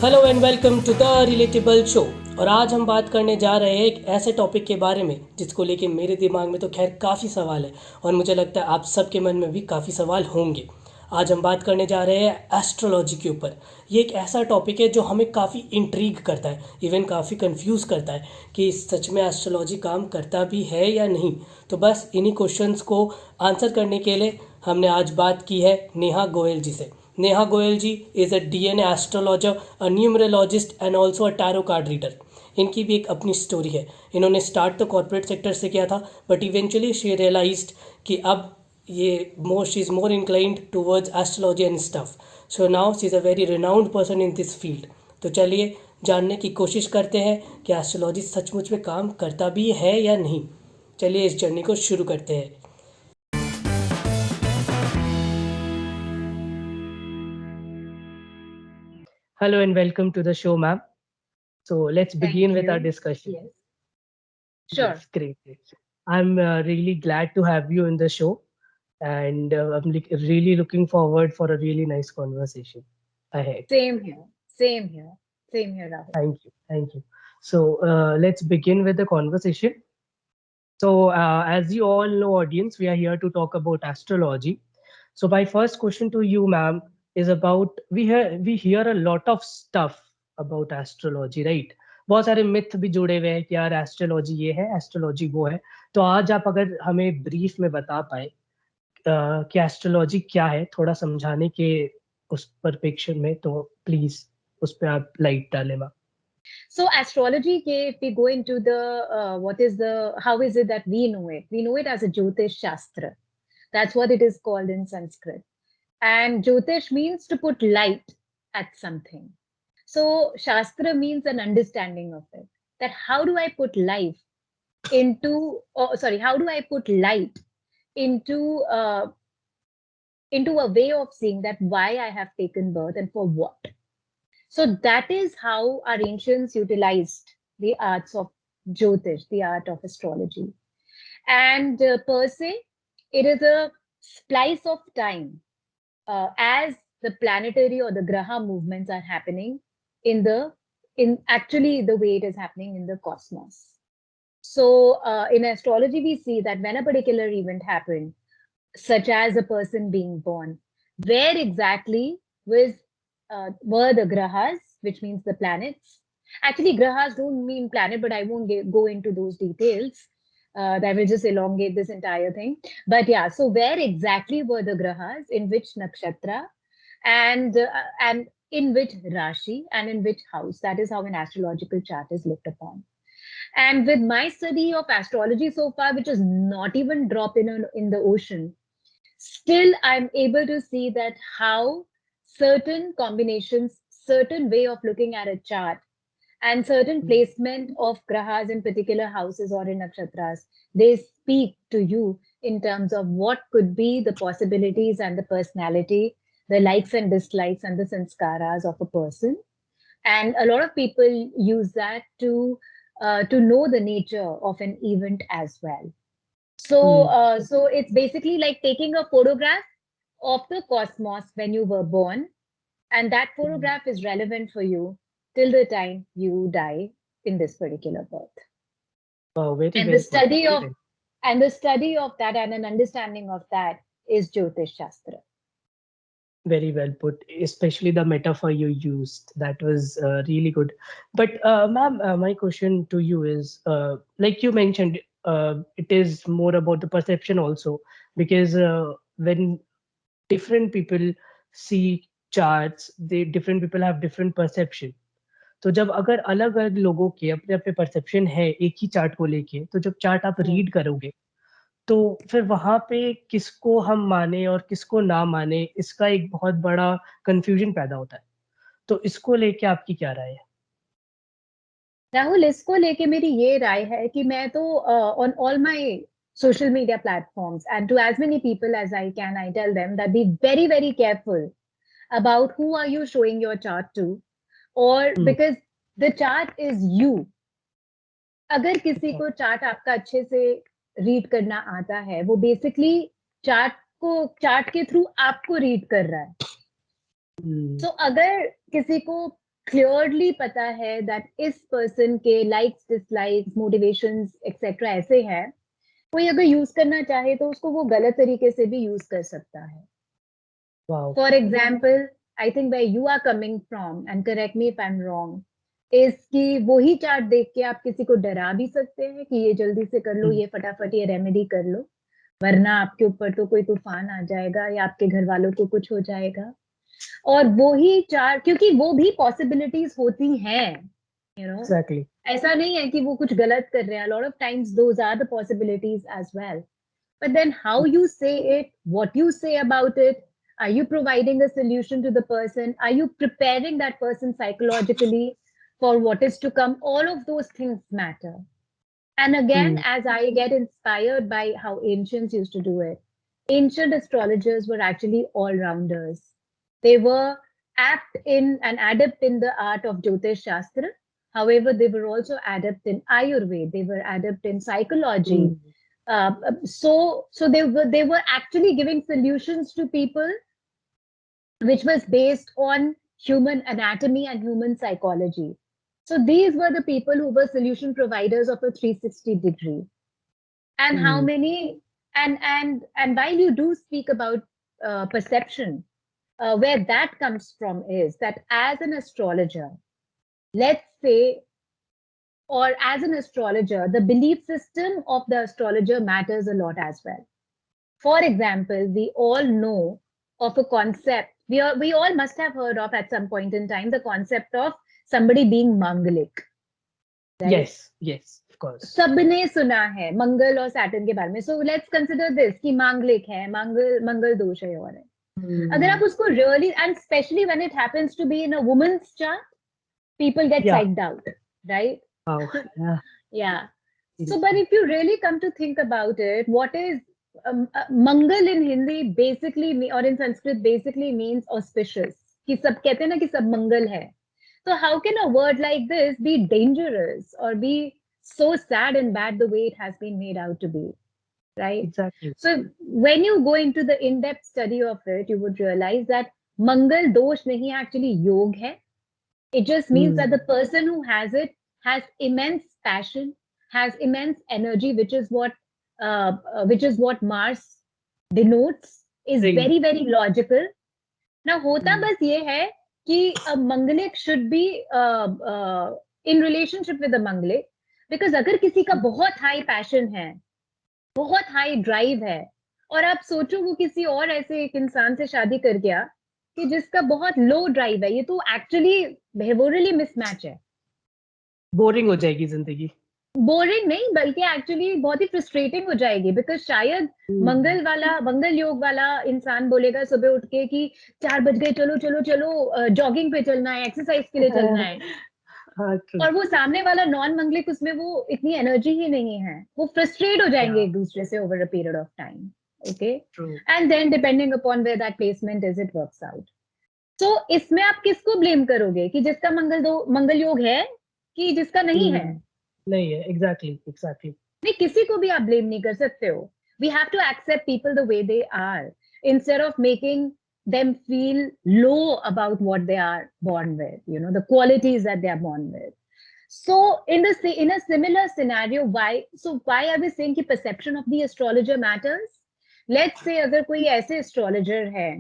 Hello and welcome to the relatable show. और आज हम बात करने जा रहे हैं एक ऐसे टॉपिक के बारे में जिसको लेके मेरे दिमाग में तो खैर काफ़ी सवाल है और मुझे लगता है आप सबके मन में भी काफ़ी सवाल होंगे। आज हम बात करने जा रहे हैं एस्ट्रोलॉजी के ऊपर। ये एक ऐसा टॉपिक है जो हमें काफ़ी इंट्रीग करता है, इवन काफ़ी कंफ्यूज करता है कि सच में एस्ट्रोलॉजी काम करता भी है या नहीं। तो बस इन्हीं क्वेश्चंस को आंसर करने के लिए हमने आज बात की है नेहा गोयल जी से। Neha Goyal ji is a DNA astrologer, a numerologist and also a tarot card reader. इनकी भी एक अपनी स्टोरी है। इन्होंने स्टार्ट तो कॉर्पोरेट सेक्टर से किया था बट इवेंचुअली शी रियलाइज्ड कि अब ये she is more inclined towards astrology and stuff. So now she is a very renowned person in this field. तो चलिए जानने की कोशिश करते हैं कि एस्ट्रोलॉजी सचमुच में काम करता भी है या नहीं। चलिए इस जर्नी को शुरू करते हैं। Hello and welcome to the show, ma'am. So let's begin with our discussion. Yes. Sure. Yes, great. I'm really glad to have you in the show, and I'm really looking forward for a really nice conversation ahead. Same here. Same here. Same here, Rahul. Thank you. Thank you. So let's begin with the conversation. So as you all know, audience, we are here to talk about astrology. So my first question to you, ma'am, is about we hear a lot of stuff about astrology, right? बहुत सारे myth भी जुड़े हुए हैं कि यार astrology ये है, एस्ट्रोलॉजी वो है। तो आज आप अगर हमें ब्रीफ में बता पाए कि एस्ट्रोलॉजी क्या है, थोड़ा समझाने के उस परिप्रेक्ष्य में, तो प्लीज उस पर आप लाइट डालें ma'am. So astrology, if we go into how is it that we know it? We know it as a Jyotish Shastra. That's what it is called in Sanskrit. And Jyotish means to put light at something. So Shastra means an understanding of it. That how do I put life how do I put light into a way of seeing that why I have taken birth and for what? So that is how our ancients utilized the arts of Jyotish, the art of astrology. And per se, it is a splice of time as the planetary or the graha movements are happening in actually the way it is happening in the cosmos. So in astrology, we see that when a particular event happened, such as a person being born, where exactly were the grahas, which means the planets. Actually, grahas don't mean planet, but I won't go into those details. That will just elongate this entire thing. But yeah, so where exactly were the grahas, in which nakshatra, and in which rashi, and in which house? That is how an astrological chart is looked upon. And with my study of astrology so far, which is not even drop in the ocean, still I'm able to see that how certain combinations, certain way of looking at a chart, and certain placement of grahas in particular houses or in nakshatras, they speak to you in terms of what could be the possibilities and the personality, the likes and dislikes and the sanskaras of a person. And a lot of people use that to know the nature of an event as well. So it's basically like taking a photograph of the cosmos when you were born, and that photograph is relevant for you till the time you die in this particular birth. Oh, very And well the study put. of and the study of that and an understanding of that is Jyotish Shastra. Very well put, especially the metaphor you used. That was really good. But, ma'am, my question to you is like you mentioned, it is more about the perception also, because when different people see charts, different people have different perception. तो जब अगर अलग अलग लोगों के अपने अपने perception है एक ही चार्ट को लेके, तो जब चार्ट आप रीड करोगे तो फिर वहां पे किसको हम माने और किसको ना माने, इसका एक बहुत बड़ा कंफ्यूजन पैदा होता है। तो इसको लेके आपकी क्या राय है? राहुल, इसको लेके मेरी ये राय है कि मैं तो on all my social media platforms and to as many people as I can, I tell them that be very, very careful about who are you showing your chart to, or because the chart is you. अगर किसी को chart आपका अच्छे से read करना आता है, वो बेसिकली चार्ट के थ्रू आपको रीड कर रहा है। तो अगर किसी को क्लियरली पता है दैट इस पर्सन के लाइक्स डिसलाइक्स मोटिवेशंस एक्सेट्रा ऐसे हैं, कोई अगर यूज करना चाहे तो उसको वो गलत तरीके से भी यूज कर सकता है. Wow. For example, I think where you are coming from, and correct me if I am wrong, is कि वही चार्ट देख के आप किसी को डरा भी सकते हैं कि ये जल्दी से कर लो, ये फटाफट ये रेमेडी कर लो, वरना आपके ऊपर तो कोई तूफान आ जाएगा या आपके घर वालों को कुछ हो जाएगा. और वो ही चार, क्योंकि वो भी पॉसिबिलिटीज होती हैं, यू नो, एग्जैक्टली. ऐसा नहीं है कि वो कुछ गलत कर रहे हैं. Lot of times those are the possibilities as well, but then how you say it, what you say about it, are you providing a solution to the person, are you preparing that person psychologically for what is to come? All of those things matter. And again, as I get inspired by how ancients used to do it, ancient astrologers were actually all-rounders. They were apt in and adept in the art of Jyotish Shastra. However, they were also adept in Ayurveda. They were adept in psychology. So they were actually giving solutions to people which was based on human anatomy and human psychology. So these were the people who were solution providers of a 360 degree. And how many, and while you do speak about perception, where that comes from is that as an astrologer, let's say, or as an astrologer, the belief system of the astrologer matters a lot as well. For example, we all know of a concept, we all must have heard of at some point in time, the concept of somebody being Manglik. Right? Yes, of course. सबने सुना है मंगल और Saturn के बारे में. So let's consider this कि मांगलिक है, मंगल दोष है और है. अगर आप उसको really, and especially when it happens to be in a woman's chart, people get psyched out, right? Wow. Yeah. So, but if you really come to think about it, what is Mangal in Hindi basically, or in Sanskrit basically means auspicious. कि सब कहते हैं ना कि सब मंगल है. So how can a word like this be dangerous or be so sad and bad the way it has been made out to be, right? Exactly. So when you go into the in-depth study of it, you would realize that Mangal dosh nahi actually yog hai. It just means that the person who has it has immense passion, has immense energy, which is what Mars denotes, is very, very logical. Now, होता बस ये है कि a Manglik should be in relationship with a Manglik, because अगर किसी का बहुत high passion है, बहुत high drive है, और आप सोचो वो किसी और ऐसे एक इंसान से शादी कर गया कि जिसका बहुत लो ड्राइव है, ये तो एक्चुअली बिहेवियरली मिसमैच है. बोरिंग हो जाएगी जिंदगी. बोरिंग नहीं, बल्कि एक्चुअली बहुत ही फ्रस्ट्रेटिंग हो जाएगी, बिकॉज शायद मंगल योग वाला इंसान बोलेगा सुबह उठ के कि 4 बज गए, चलो चलो चलो जॉगिंग पे चलना है, एक्सरसाइज के लिए चलना है. और वो सामने वाला नॉन मंगलिक, उसमें वो इतनी एनर्जी ही नहीं है, वो फ्रस्ट्रेट हो जाएंगे एक दूसरे से over a period of time. Okay, and then depending upon where that placement is, it works out. तो इसमें आप किसको ब्लेम करोगे, कि जिसका मंगल योग है कि जिसका नहीं है? नहीं है. एग्जैक्टली. नहीं, किसी को भी आप ब्लेम नहीं कर सकते हो. We have to accept people the way they are, instead of making them feel low about what they are born with, you know, the qualities that they are born with. So in a similar scenario, why are we saying कि perception of the astrologer matters? Let's say अगर कोई ऐसे astrologer है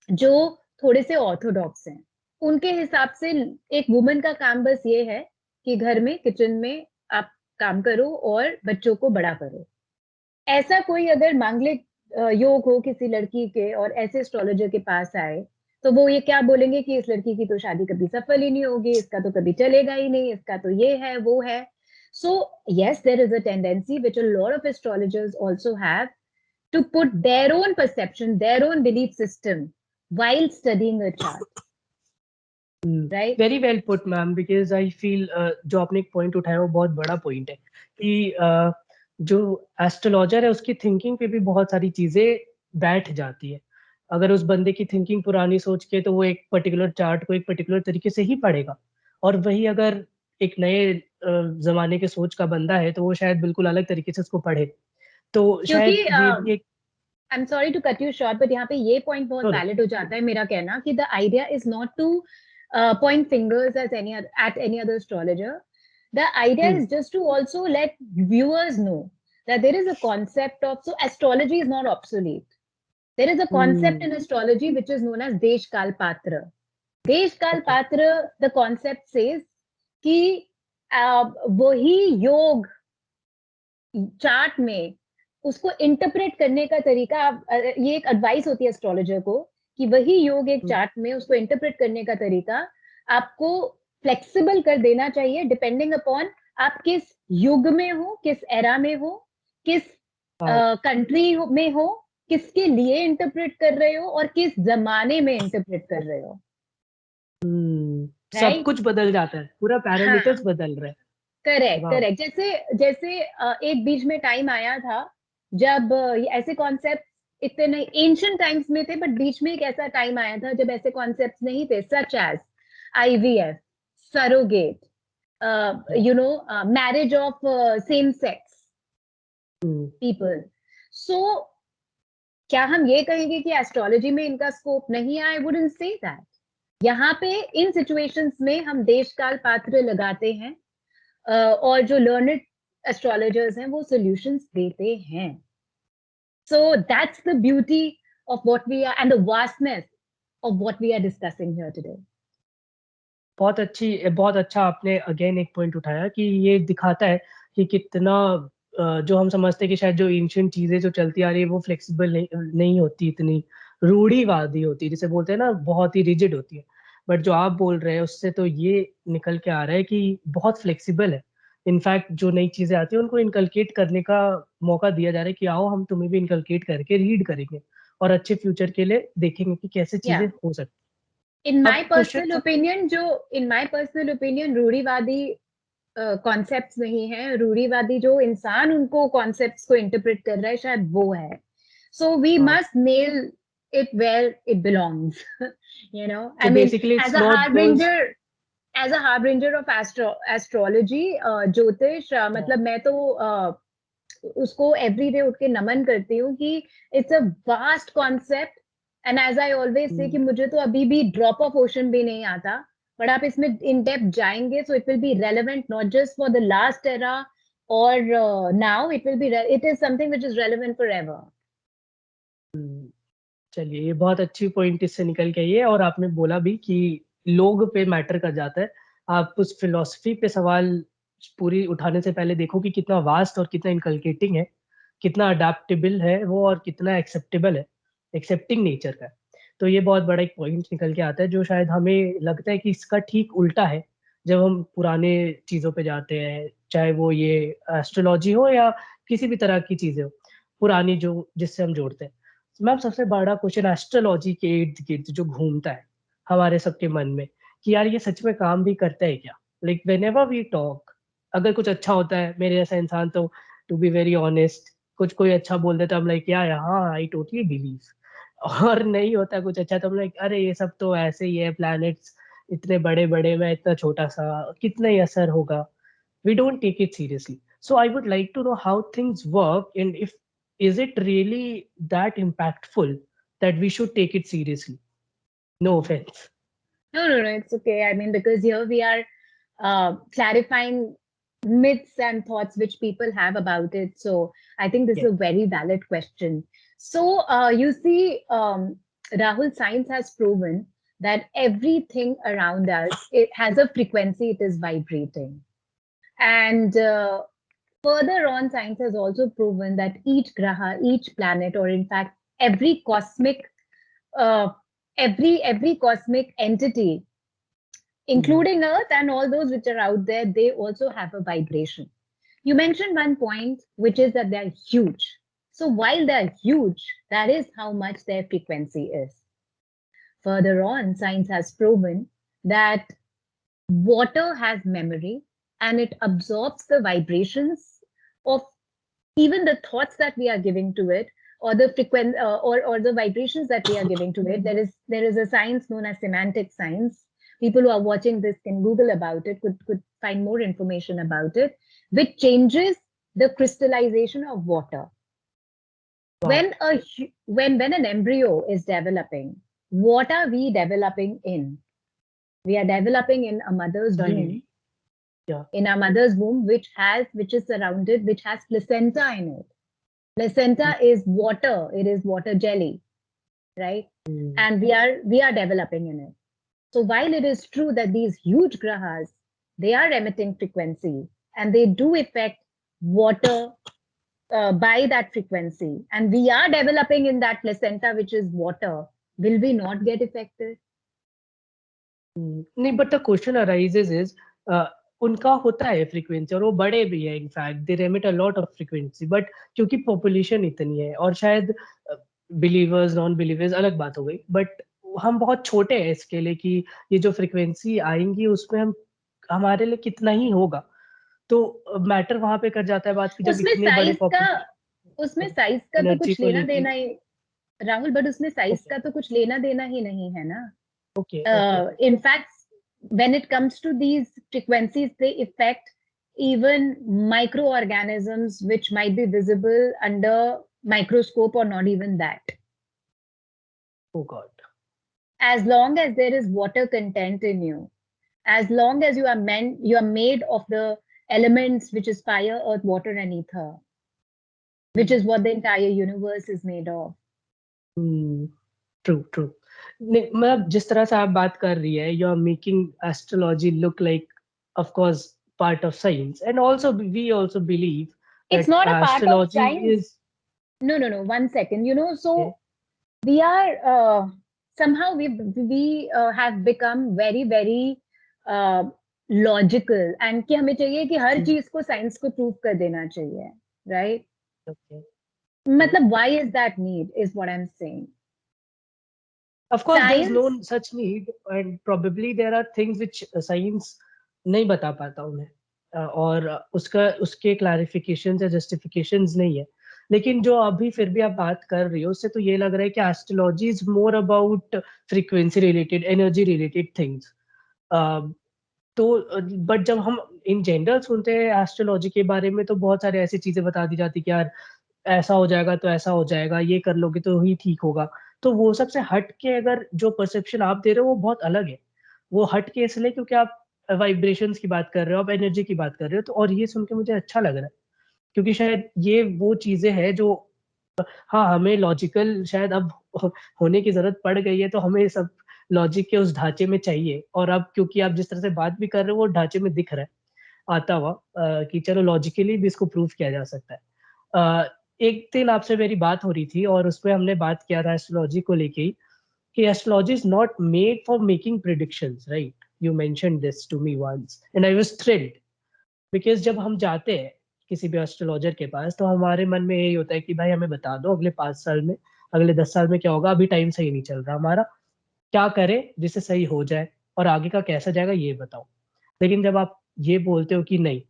जो थोड़े से Orthodox हैं, उनके हिसाब से एक वुमन का काम बस ये है कि घर में किचन में आप काम करो और बच्चों को बड़ा करो. ऐसा कोई अगर मांगलिक योग हो किसी लड़की के और ऐसे एस्ट्रोलॉजर के पास आए, तो वो ये क्या बोलेंगे कि इस लड़की की तो शादी कभी सफल ही नहीं होगी, इसका तो कभी चलेगा ही नहीं, इसका तो ये है वो है. सो yes, there is a tendency which a lot of astrologers also have to put their own perception, their own belief system while studying a chart. Right? Very well put, ma'am, because I feel जो आपने एक point उठाया वो बहुत बड़ा point है कि जो एस्ट्रोलॉजर है उसकी थिंकिंग पे भी बहुत सारी चीजें बैठ जाती है. अगर उस बंदे की थिंकिंग पुरानी सोच के, तो वो एक पर्टिकुलर चार्ट को एक पर्टिकुलर तरीके से ही पढ़ेगा, और वही अगर एक नए जमाने के सोच का बंदा है तो वो शायद बिल्कुल अलग तरीके से उसको पढ़े. तो शायद ये भी एक, I am sorry to cut you short, but यहाँ पे ये पॉइंट बहुत वैलिड हो जाता है मेरा कहना कि the idea is not to point fingers at any other astrologer. The idea is just to also let viewers know that there is a concept of, so astrology is not obsolete. There is a concept in astrology which is known as Desh Kal Patra. Desh Kal Patra, the concept says कि वही योग chart में उसको interpret करने का तरीका, ये एक एडवाइस होती है एस्ट्रोलॉजर को कि वही योग एक चार्ट में उसको इंटरप्रेट करने का तरीका आपको फ्लेक्सिबल कर देना चाहिए डिपेंडिंग अपॉन आप किस युग में हो, किस एरा में हो, किस कंट्री में हो, किसके लिए इंटरप्रेट कर रहे हो और किस जमाने में इंटरप्रेट कर रहे हो. सब कुछ बदल जाता है, पूरा पैरामीटर्स बदल रहे हैं. करेक्ट. जैसे एक बीच में टाइम आया था जब ऐसे कॉन्सेप्ट इतने नहीं, एंशिएंट टाइम्स में थे, बट बीच में एक ऐसा टाइम आया था जब ऐसे कॉन्सेप्ट्स नहीं थे, such as IVF, surrogate, marriage of same sex people. So क्या हम ये कहेंगे कि एस्ट्रोलॉजी में इनका स्कोप नहीं है? I wouldn't say that. यहाँ पे इन सिचुएशंस में हम देश काल पात्र लगाते हैं और जो लर्नड एस्ट्रोलॉजर्स हैं वो सॉल्यूशंस देते हैं. So that's the beauty of what we are and the vastness of what we are discussing here today. बहुत अच्छा आपने अगेन एक पॉइंट उठाया कि ये दिखाता है कि कितना जो हम समझते हैं कि शायद जो एंशिएंट चीजें जो चलती आ रही है वो फ्लेक्सिबल नहीं होती, इतनी रूढ़िवादी होती है, जिसे बोलते हैं ना, बहुत ही रिजिड होती है. बट जो आप बोल रहे हैं उससे तो ये निकल के आ रहा है कि बहुत फ्लेक्सिबल है. इनफैक्ट जो नई चीजें आती है उनको इनकलकेट करने का मौका दिया जा रहा है कि आओ हम तुम्हें भी इनकलकेट करके रीड करेंगे और अच्छे फ्यूचर के लिए देखेंगे कि कैसे चीजें हो सकती. In my personal opinion, रूढ़िवादी कॉन्सेप्ट्स नहीं है. रूढ़िवादी जो इंसान उनको कॉन्सेप्ट्स को इंटरप्रेट कर रहा है शायद वो है. So we must nail it where it belongs. I mean, as a harbinger of astrology, ज्योतिष, मतलब मैं तो उसको everyday उठ के नमन करती हूँ कि it's a vast concept. And as I always say कि मुझे तो अभी भी drop of ocean भी नहीं आता, but आप इसमें in depth जाएंगे, so it will be relevant not just for the last era or now. It is something which is relevant forever. चलिए, ये बहुत अच्छी पॉइंट इससे निकल के आई है. और आपने बोला भी कि लोग पे मैटर कर जाता है. आप उस फिलॉसफी पे सवाल पूरी उठाने से पहले देखो कि कितना वास्ट और कितना इनकलकेटिंग है, कितना अडेप्टेबल है वो और कितना एक्सेप्टेबल है, एक्सेप्टिंग नेचर का. तो ये बहुत बड़ा एक पॉइंट निकल के आता है जो शायद हमें लगता है कि इसका ठीक उल्टा है जब हम पुराने चीज़ों पे जाते हैं, चाहे वो ये एस्ट्रोलॉजी हो या किसी भी तरह की चीज़ें हो पुरानी जो जिससे हम जोड़ते हैं. मैम, सबसे बड़ा क्वेश्चन एस्ट्रोलॉजी के इर्द गिर्द जो घूमता है हमारे सबके मन में कि यार ये सच में काम भी करता है क्या. लाइक व्हेनेवर वी टॉक, अगर कुछ अच्छा होता है, मेरे जैसा इंसान तो टू बी वेरी ऑनेस्ट कुछ कोई अच्छा बोल देता है, हम लाइक यार हाँ आई टोटली बिलीव. और नहीं होता कुछ अच्छा तो हम लाइक अरे ये सब तो ऐसे ही है, प्लैनेट्स इतने बड़े बड़े, मैं इतना छोटा सा, कितना ही असर होगा. We don't take it seriously. So I would like to know how things work and if is it really that impactful that we should take it seriously? No offense. No, it's okay. I mean, because here we are clarifying myths and thoughts which people have about it. So I think this is a very valid question. So you see, Rahul, science has proven that everything around us, it has a frequency, it is vibrating. And further on, science has also proven that each graha, each planet, or in fact, every cosmic entity, including Earth and all those which are out there, they also have a vibration. You mentioned one point, which is that they're huge. So while they're huge, that is how much their frequency is. Further on, science has proven that water has memory and it absorbs the vibrations of even the thoughts that we are giving to it, or the or the vibrations that we are giving to it. There is a science known as semantic science. People who are watching this can Google about it, could find more information about it, which changes the crystallization of water. Wow. When an embryo is developing, what are we developing in? We are developing in a mother's womb. Tiny. Yeah. In our mother's womb, which has placenta in it. Placenta is water. It is water jelly, right? And we are developing in it. So while it is true that these huge grahas, they are emitting frequency and they do affect water by that frequency, and we are developing in that placenta, which is water, will we not get affected? नहीं, but the question arises is, उनका होता है frequency और वो बड़े भी है, in fact they remit a lot of frequency, but क्योंकि पॉपुलेशन इतनी है और शायद बिलीवर्स नॉन बिलीवर्स अलग बात हो गई, बट हम बहुत छोटे हैं इसके लिए कि ये जो फ्रीक्वेंसी आएंगी उसमें हम हमारे लिए कितना ही होगा, तो मैटर वहां पे कर जाता है बात की जब उसमें इतने बड़े उसमें साइज का तो कुछ लेना देना ही, राहुल, बट उसमें साइज का तो कुछ लेना देना ही नहीं है ना. In fact, when it comes to these frequencies, they affect even microorganisms which might be visible under microscope or not even that. Oh God. As long as there is water content in you, as long as you are made of the elements which is fire, earth, water and ether, which is what the entire universe is made of. True, true. मतलब जिस तरह से आप बात कर रही है, you are making astrology look like, of course, part of science, and also we also believe it's that not a part of astrology science. is No, 1 second. You know, so we are somehow we have become very very logical, and कि हमें चाहिए कि हर चीज को science को prove कर देना चाहिए, right? मतलब why is that need is what I'm saying. Of course, there's no such need, and probably there are things which science नहीं बता पाता उन्हें, और उसके clarifications या justifications नहीं है, लेकिन जो अभी फिर भी आप बात कर रही हो उससे तो ये लग रहा है कि astrology is more about frequency related, energy related things. तो बट जब हम इन जनरल सुनते हैं एस्ट्रोलॉजी के बारे में तो बहुत सारे ऐसी चीजें बता दी जाती कि यार ऐसा हो जाएगा तो ऐसा हो जाएगा, ये कर लोगे तो ही ठीक होगा. तो वो सबसे हट के अगर जो परसेप्शन आप दे रहे हो वो बहुत अलग है. वो हट के इसलिए क्योंकि आप वाइब्रेशंस की बात कर रहे हो, आप एनर्जी की बात कर रहे हो, तो और ये सुन के मुझे अच्छा लग रहा है क्योंकि शायद ये वो चीजें हैं जो हाँ हमें लॉजिकल शायद अब होने की जरूरत पड़ गई है, तो हमें सब लॉजिक के उस ढांचे में चाहिए. और अब क्योंकि आप जिस तरह से बात भी कर रहे हो वो ढांचे में दिख रहा है आता हुआ कि चलो लॉजिकली भी इसको प्रूव किया जा सकता है. एक दिन आपसे मेरी बात हो रही थी और उसमें हमने बात किया था एस्ट्रोलॉजी को लेके कि astrology is not made for making predictions, right? You mentioned this to me once and I was thrilled because जब हम जाते हैं किसी भी एस्ट्रोलॉजर के पास तो हमारे मन में यही होता है कि भाई हमें बता दो अगले 5 साल में, अगले 10 साल में क्या होगा, अभी टाइम सही नहीं चल रहा हमारा, क्या करें जिससे सही हो जाए और आगे का कैसा जाएगा ये बताओ. लेकिन जब आप ये बोलते हो कि नहीं,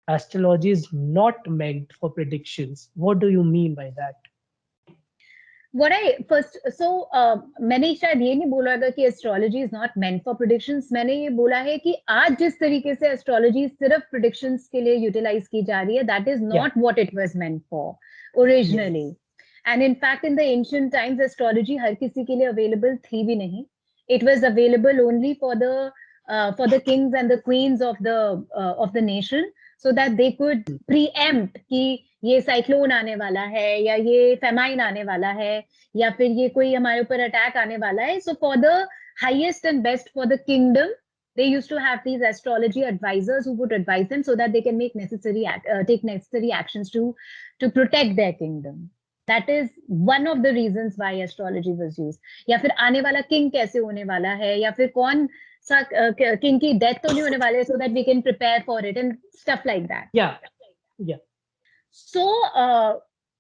astrology is not meant for predictions, what do you mean by that? What I first मैंने शायद ये नहीं बोला था कि astrology is not meant for predictions. मैंने ये बोला है कि आज जिस तरीके से एस्ट्रोलॉजी सिर्फ प्रेडिक्शंस के लिए यूटिलाइज की जा रही है, that is not what it was meant for originally. And in fact in the ancient times astrology हर किसी के लिए अवेलेबल थी भी नहीं. It was available only for the kings and the queens of the nation, so that they could preempt कि ये cyclone आने वाला है या ये फेमाइन आने वाला है या फिर ये कोई हमारे ऊपर अटैक आने वाला है. So for the highest and best for the kingdom, they used to have these astrology advisors who would advise them so that they can make take necessary actions to protect their kingdom. That is one of the reasons why astrology was used. या फिर आने वाला king कैसे होने वाला है या फिर कौन king की death तो नहीं होने वाले, so that we can prepare for it and stuff like that. Yeah. So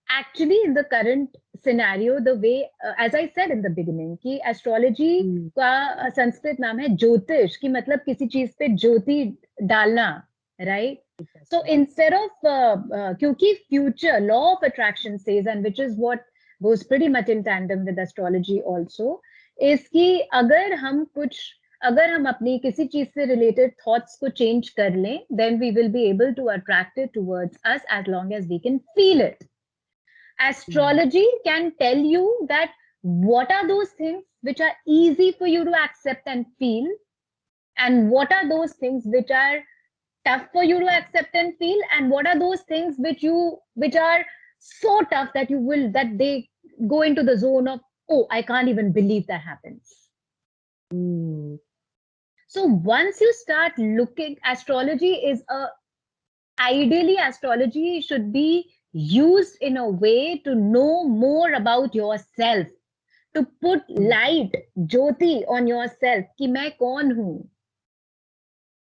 actually in the current scenario, the way as I said in the beginning कि astrology का संस्कृत नाम है ज्योतिष, कि मतलब किसी चीज पे ज्योति डालना, right? So instead of क्योंकि future law of attraction says, and which is what goes pretty much in tandem with astrology also, is कि अगर हम अपनी किसी चीज से रिलेटेड थॉट्स को चेंज कर लें, then we will be able to attract it towards us as long as we can feel it. Astrology can tell you that what are those things which are easy for you to accept and feel, And what are those things which are tough for you to accept and feel, and what are those things which are so tough that they go into the zone of, oh, I can't even believe that happens. So once you start looking, ideally astrology should be used in a way to know more about yourself, to put light, jyoti on yourself कि मैं कौन हूँ,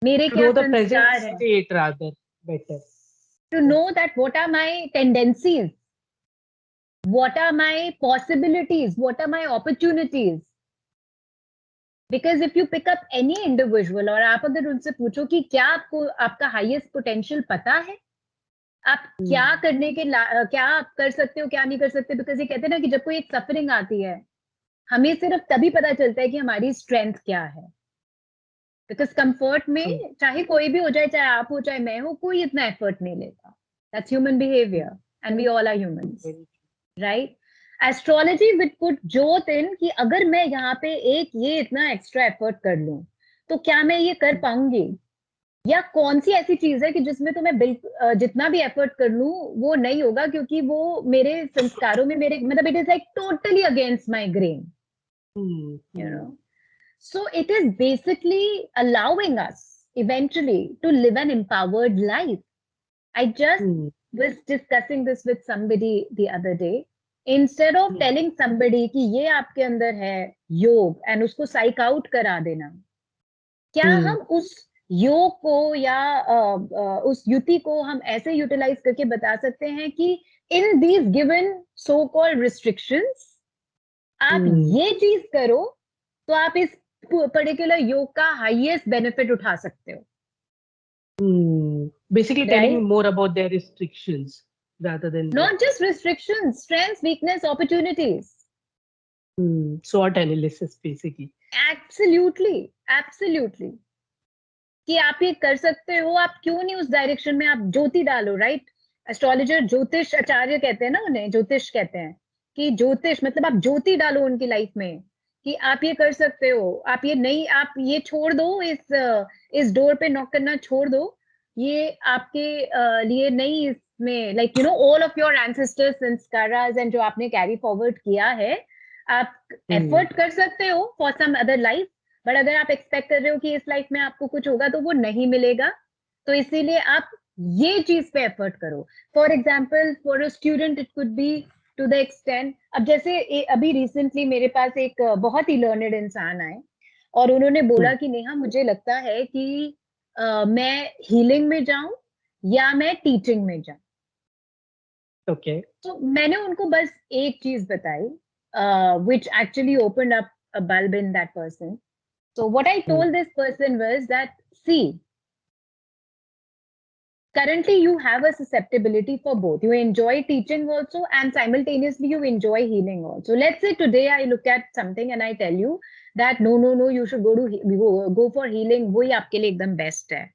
मेरे To क्या know the present संस्कार है, state rather better. to know that what are my tendencies, what are my possibilities, what are my opportunities. Because if you pick up any individual और आप अगर उनसे पूछो कि क्या आपको आपका हाईएस्ट पोटेंशियल पता है, आप क्या करने के क्या आप कर सकते हो, क्या नहीं कर सकते, बिकॉज ये कहते हैं ना कि जब कोई एक सफरिंग आती है, हमें सिर्फ तभी पता चलता है कि हमारी स्ट्रेंथ क्या है. बिकॉज कंफर्ट में चाहे कोई भी हो जाए, चाहे आप हो चाहे मैं हो, कोई इतना एफर्ट नहीं लेता. That's human behaviour and we all are humans, right? Astrology with put जोत इन कि अगर मैं यहाँ पे ये इतना एक्स्ट्रा एफर्ट कर लूं तो क्या मैं ये कर पाऊंगी, या कौन सी ऐसी चीज है कि जिसमें तो मैं जितना भी एफर्ट कर लूं वो नहीं होगा, क्योंकि वो मेरे संस्कारों में, मेरे मतलब it is like totally against my grain, you know. So it is basically allowing us eventually to live an empowered life. I just was discussing this with somebody the other day. Instead of telling somebody कि ये आपके अंदर है योग and उसको psych out करा देना, क्या हम उस योग को या उस युति को हम ऐसे यूटिलाइज करके बता सकते हैं कि in these given so called restrictions आप ये चीज करो तो आप इस पर्टिकुलर योग का हाईएस्ट बेनिफिट उठा सकते हो. Basically telling more about their restrictions rather than not just restrictions, strengths, weakness, opportunities. SWOT analysis basically. Absolutely. कि आप ये कर सकते हो, आप क्यों नहीं उस डायरेक्शन में आप ज्योति डालो, राइट? एस्ट्रोलॉजर ज्योतिष आचार्य कहते हैं ना, उन्हें ज्योतिष कहते हैं कि ज्योतिष मतलब आप ज्योति डालो उनकी लाइफ में कि आप ये कर सकते हो, आप ये नहीं, आप ये छोड़ दो, इस डोर पे नॉक करना छोड़ दो, ये आपके लिए नहीं, इसमें like you know all of your ancestors samskaras and जो आपने कैरी फॉरवर्ड किया है, आप एफर्ट कर सकते हो for some other life, but अगर आप एक्सपेक्ट कर रहे हो कि इस लाइफ में आपको कुछ होगा तो वो नहीं मिलेगा, तो इसीलिए आप ये चीज पे एफर्ट करो. For example for a student it could be to the extent, अब जैसे अभी रिसेंटली मेरे पास एक बहुत ही लर्नेड इंसान आए और उन्होंने बोला कि नेहा मुझे लगता है कि मैं हीलिंग में जाऊं या मैं टीचिंग में जाऊं. Okay. तो मैंने उनको बस एक चीज बताई which actually opened up a bulb in that person. So what I told this person was that, see, currently you have a susceptibility for both. You enjoy teaching also and simultaneously you enjoy healing also. Let's say today I look at something and I tell you that no, you should go for healing, वही आपके लिए एकदम best है.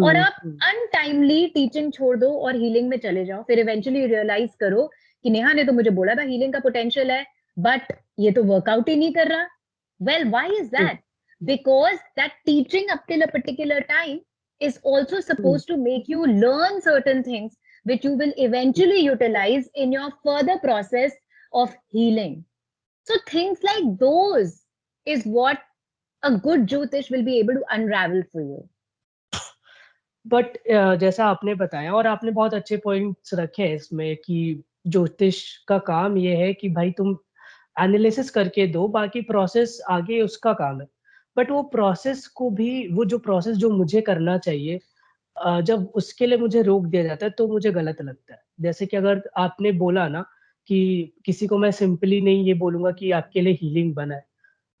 और आप untimely teaching छोड़ दो और हीलिंग में चले जाओ, फिर इवेंचुअली रियलाइज करो कि नेहा ने तो मुझे बोला था हीलिंग का पोटेंशियल है, बट ये तो वर्कआउट ही नहीं कर रहा. Well, why is that? Because that teaching up till a particular time is also supposed to make you learn certain things which you will eventually utilize in your further process of healing. So things like those is what a good Jyotish will be able to unravel for you. But जैसा आपने बताया और आपने बहुत अच्छे points रखे हैं इसमें कि ज्योतिष का काम ये है कि भाई तुम एनालिसिस करके दो, बाकी प्रोसेस आगे उसका काम है. बट वो प्रोसेस को भी, वो जो प्रोसेस जो मुझे करना चाहिए, जब उसके लिए मुझे रोक दिया जाता है तो मुझे गलत लगता है. जैसे कि अगर आपने बोला ना कि किसी को मैं सिंपली नहीं ये बोलूंगा कि आपके लिए हीलिंग बना है,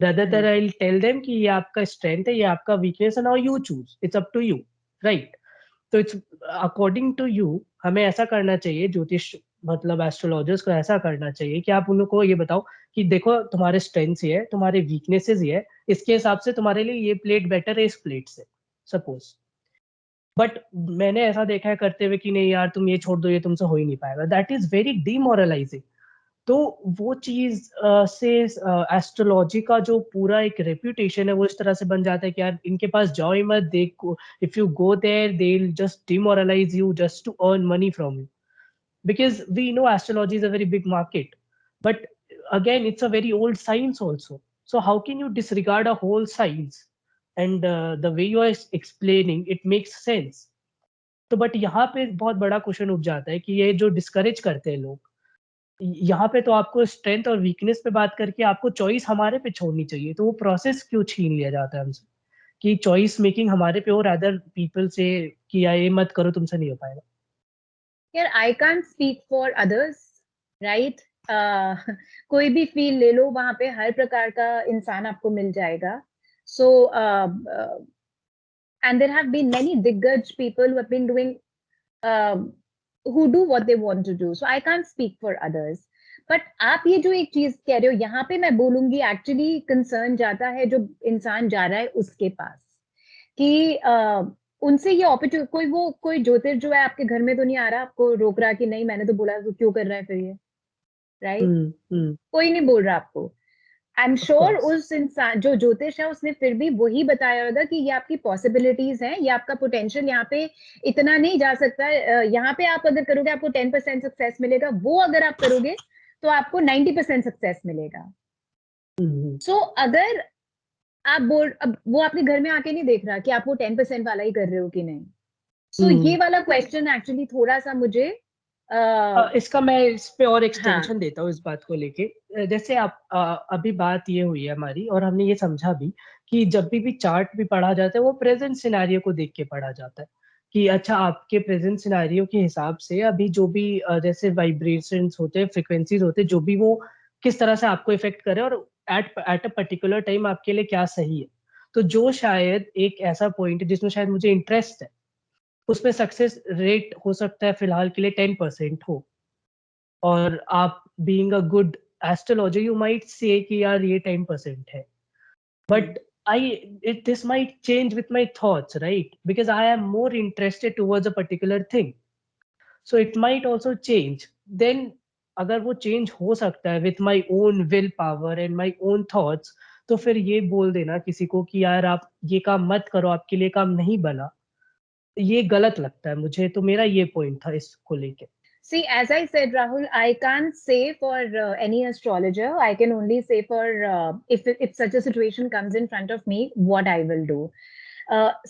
rather than I'll tell them कि ये आपका स्ट्रेंथ है, ये आपका वीकनेस है, now you choose, it's up to you, right? तो इट्स अकॉर्डिंग टू यू. हमें ऐसा करना चाहिए, ज्योतिष मतलब एस्ट्रोलॉजर्स को ऐसा करना चाहिए कि आप उन लोगों को ये बताओ कि देखो तुम्हारे स्ट्रेंथ्स ये है, तुम्हारे वीकनेसेस ये है, इसके हिसाब से तुम्हारे लिए ये प्लेट बेटर है इस प्लेट से, सपोज. बट मैंने ऐसा देखा है करते हुए कि नहीं यार तुम ये छोड़ दो, ये तुमसे हो ही नहीं पाएगा. That is very demoralising. तो वो चीज से एस्ट्रोलॉजी का जो पूरा एक रेप्यूटेशन है वो इस तरह से बन जाता है कि यार इनके पास जाओ ही मत, देखो if you go there they will just demoralise you just to earn money from you, because we know astrology is a very big market, but again it's a very old science also. So how can you disregard a whole science? And the way you are explaining it makes sense. तो but यहाँ पे बहुत बड़ा question उठ जाता है कि ये जो डिस्करेज करते हैं लोग, यहाँ पे तो आपको स्ट्रेंथ और वीकनेस पे बात करके आपको चॉइस हमारे पे छोड़नी चाहिए, तो वो प्रोसेस क्यों छीन लिया जाता है हमसे कि चॉइस मेकिंग हमारे पे और अदर पीपल से कि यार ये मत करो तुमसे नहीं हो पाएगा. यार I can't speak for others, right? कोई भी फील्ड ले लो, वहां पे हर प्रकार का इंसान आपको मिल जाएगा. सो and there have been many diggaj people who have been doing who do what they want to do, so I can't speak for others. But आप ये जो एक चीज कह रहे हो, यहाँ पे मैं बोलूंगी एक्चुअली कंसर्न जाता है जो इंसान जा रहा है उसके पास कि उनसे ये अपॉर्चुनिटी, कोई ज्योतिष जो है आपके घर में तो नहीं आ रहा, आपको रोक रहा कि नहीं मैंने तो बोला तो क्यों कर रहा है फिर ये, राइट? कोई नहीं बोल रहा आपको. आई एम श्योर उस इंसान जो ज्योतिष है उसने फिर भी वही बताया होगा कि ये आपकी पॉसिबिलिटीज हैं, ये आपका पोटेंशियल यहाँ पे इतना नहीं जा सकता है, यहाँ पे आप अगर करोगे आपको 10% सक्सेस मिलेगा, वो अगर आप करोगे तो आपको 90% सक्सेस मिलेगा. सो अगर आप अब वो आपके घर में आके नहीं देख रहा कि आप वो 10% वाला ही कर रहे हो कि नहीं. सो ये वाला क्वेश्चन एक्चुअली थोड़ा सा मुझे इसका मैं इस पे और एक्सटेंशन देता हूँ इस बात को लेके. जैसे आप अभी बात ये हुई है हमारी और हमने ये समझा भी कि जब भी चार्ट भी पढ़ा जाता है वो प्रेजेंट सिनेरियो को देख के पढ़ा जाता है कि अच्छा आपके प्रेजेंट सिनेरियो के हिसाब से अभी जो भी जैसे वाइब्रेशंस होते हैं, फ्रिक्वेंसीज होते हैं, जो भी वो किस तरह से आपको इफेक्ट करे और एट अ पर्टिकुलर टाइम आपके लिए क्या सही है. तो जो शायद एक ऐसा पॉइंट है जिसमें शायद मुझे इंटरेस्ट है, उसमें सक्सेस रेट हो सकता है फिलहाल के लिए 10% हो, और आप being a good astrologer you might say कि यार ये 10% है, but this might change with my thoughts, right? Because I am more interested towards a particular thing, so it might also change. Then अगर वो चेंज हो सकता है with my own will power and my own thoughts, तो फिर ये बोल देना किसी को कि यार आप ये काम मत करो, आपके लिए काम नहीं बना, ये गलत लगता है मुझे. तो मेरा ये पॉइंट था इसको लेके. See, as I said, Rahul, I can't say for any astrologer. I can only say for if such a situation comes in front of me, what I will do.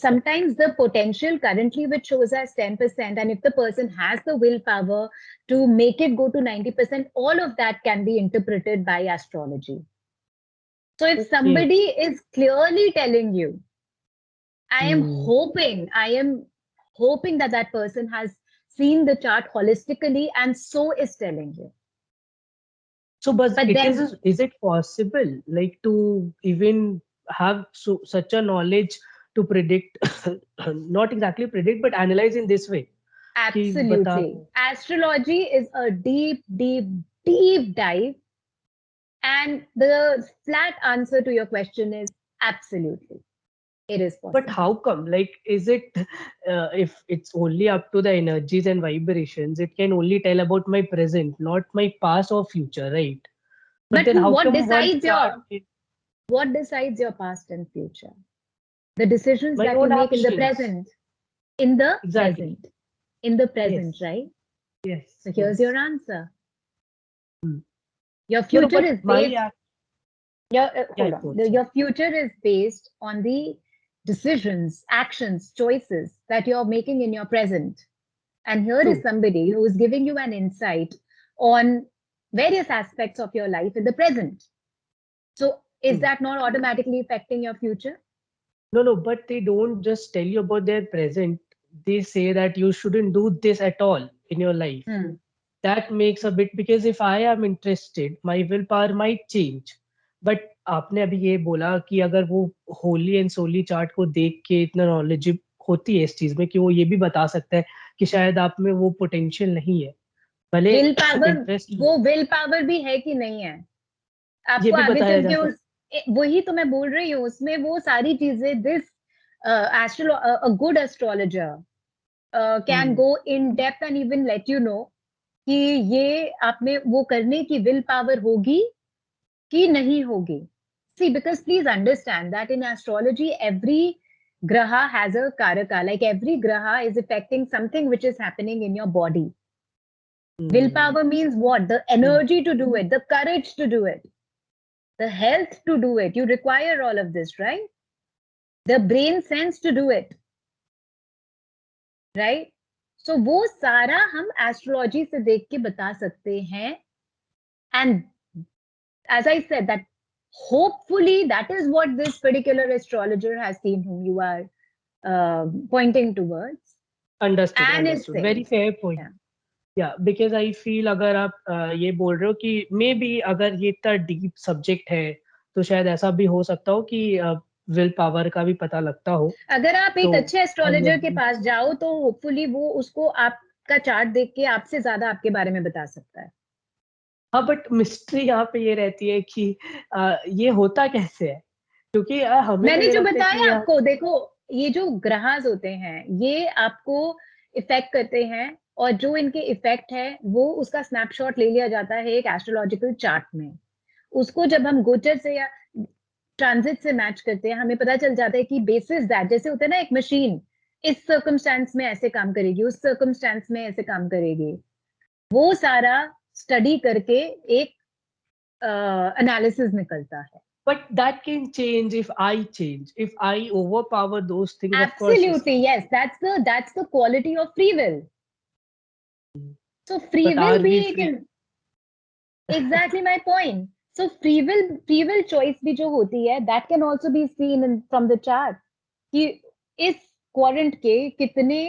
Sometimes the potential currently which shows as 10%, and if the person has the willpower to make it go to 90%, all of that can be interpreted by astrology. So if somebody is clearly telling you, I am hoping that that person has seen the chart holistically and so is telling you. So but then, is it possible like to even have such a knowledge to predict not exactly predict but analyze in this way? Absolutely. Astrology is a deep dive, and the flat answer to your question is absolutely. It is possible. But how come? Like, is it if it's only up to the energies and vibrations, it can only tell about my present, not my past or future, right? But then what decides your past and future? The decisions that you make in the present. In the present. In the present, right? Yes. So here's your answer. Your future is based. Your future is based on the decisions, actions, choices that you're making in your present. And here is somebody who is giving you an insight on various aspects of your life in the present. So is that not automatically affecting your future? No, but they don't just tell you about their present. They say that you shouldn't do this at all in your life. That makes a bit, because if I am interested, my willpower might change. But आपने अभी ये बोला कि अगर वो Holi and Soli chart को देख के इतना नॉलेज होती है इस चीज में कि वो ये भी बता सकता है कि शायद आप में वो पोटेंशियल नहीं है, भले वो विल पावर भी है कि नहीं है आपको आगे चल के वही तो मैं बोल रही हूँ, उसमें वो सारी चीजें this a good astrologer can go in depth and even let you know कि ये आप में वो करने की विल पावर होगी कि नहीं होगी. See, because please understand that in astrology, every graha has a karaka. Like every graha is affecting something which is happening in your body. Willpower means what? The energy to do it, the courage to do it, the health to do it. You require all of this, right? The brain sense to do it, right? So वो सारा हम astrology से देख के बता सकते हैं. And as I said, that hopefully that is what this particular astrologer has seen, whom you are pointing towards. And is understood, saying, very fair point. yeah. या बिकॉज आई फील अगर आप ये बोल रहे हो कि मे बी अगर ये इतना डीप सब्जेक्ट है तो शायद ऐसा भी हो सकता हो कि विल पावर का भी पता लगता हो. अगर आप एक तो अच्छे एस्ट्रोलॉजर के पास जाओ तो होपफुली वो उसको आपका चार्ट देख के आपसे ज्यादा आपके बारे में बता सकता है. हाँ, बट मिस्ट्री यहाँ पे ये रहती है कि ये होता कैसे है, क्योंकि हमें तो मैंने ये जो लगता है बताया कि आपको, देखो ये जो ग्रहास होते हैं ये आपको इफेक्ट करते हैं, और जो इनके इफेक्ट है वो उसका स्नैपशॉट ले लिया जाता है एक एस्ट्रोलॉजिकल चार्ट में. उसको जब हम गोचर से या ट्रांजिट से मैच करते हैं हमें पता चल जाता है कि बेसिस दैट, जैसे होता है ना एक मशीन इस सर्कमस्टेंस में ऐसे काम करेगी, उस सर्कमस्टेंस में ऐसे काम करेगी, वो सारा स्टडी करके एक एनालिसिस निकलता है. but that can change if I change, if I overpower those things, of course. Absolutely, yes. That's the quality of free will. So free But will are भी we एक, free? exactly my point. So free will choice भी जो होती है, that can also be seen from the chart. कि इस quadrant के कितने,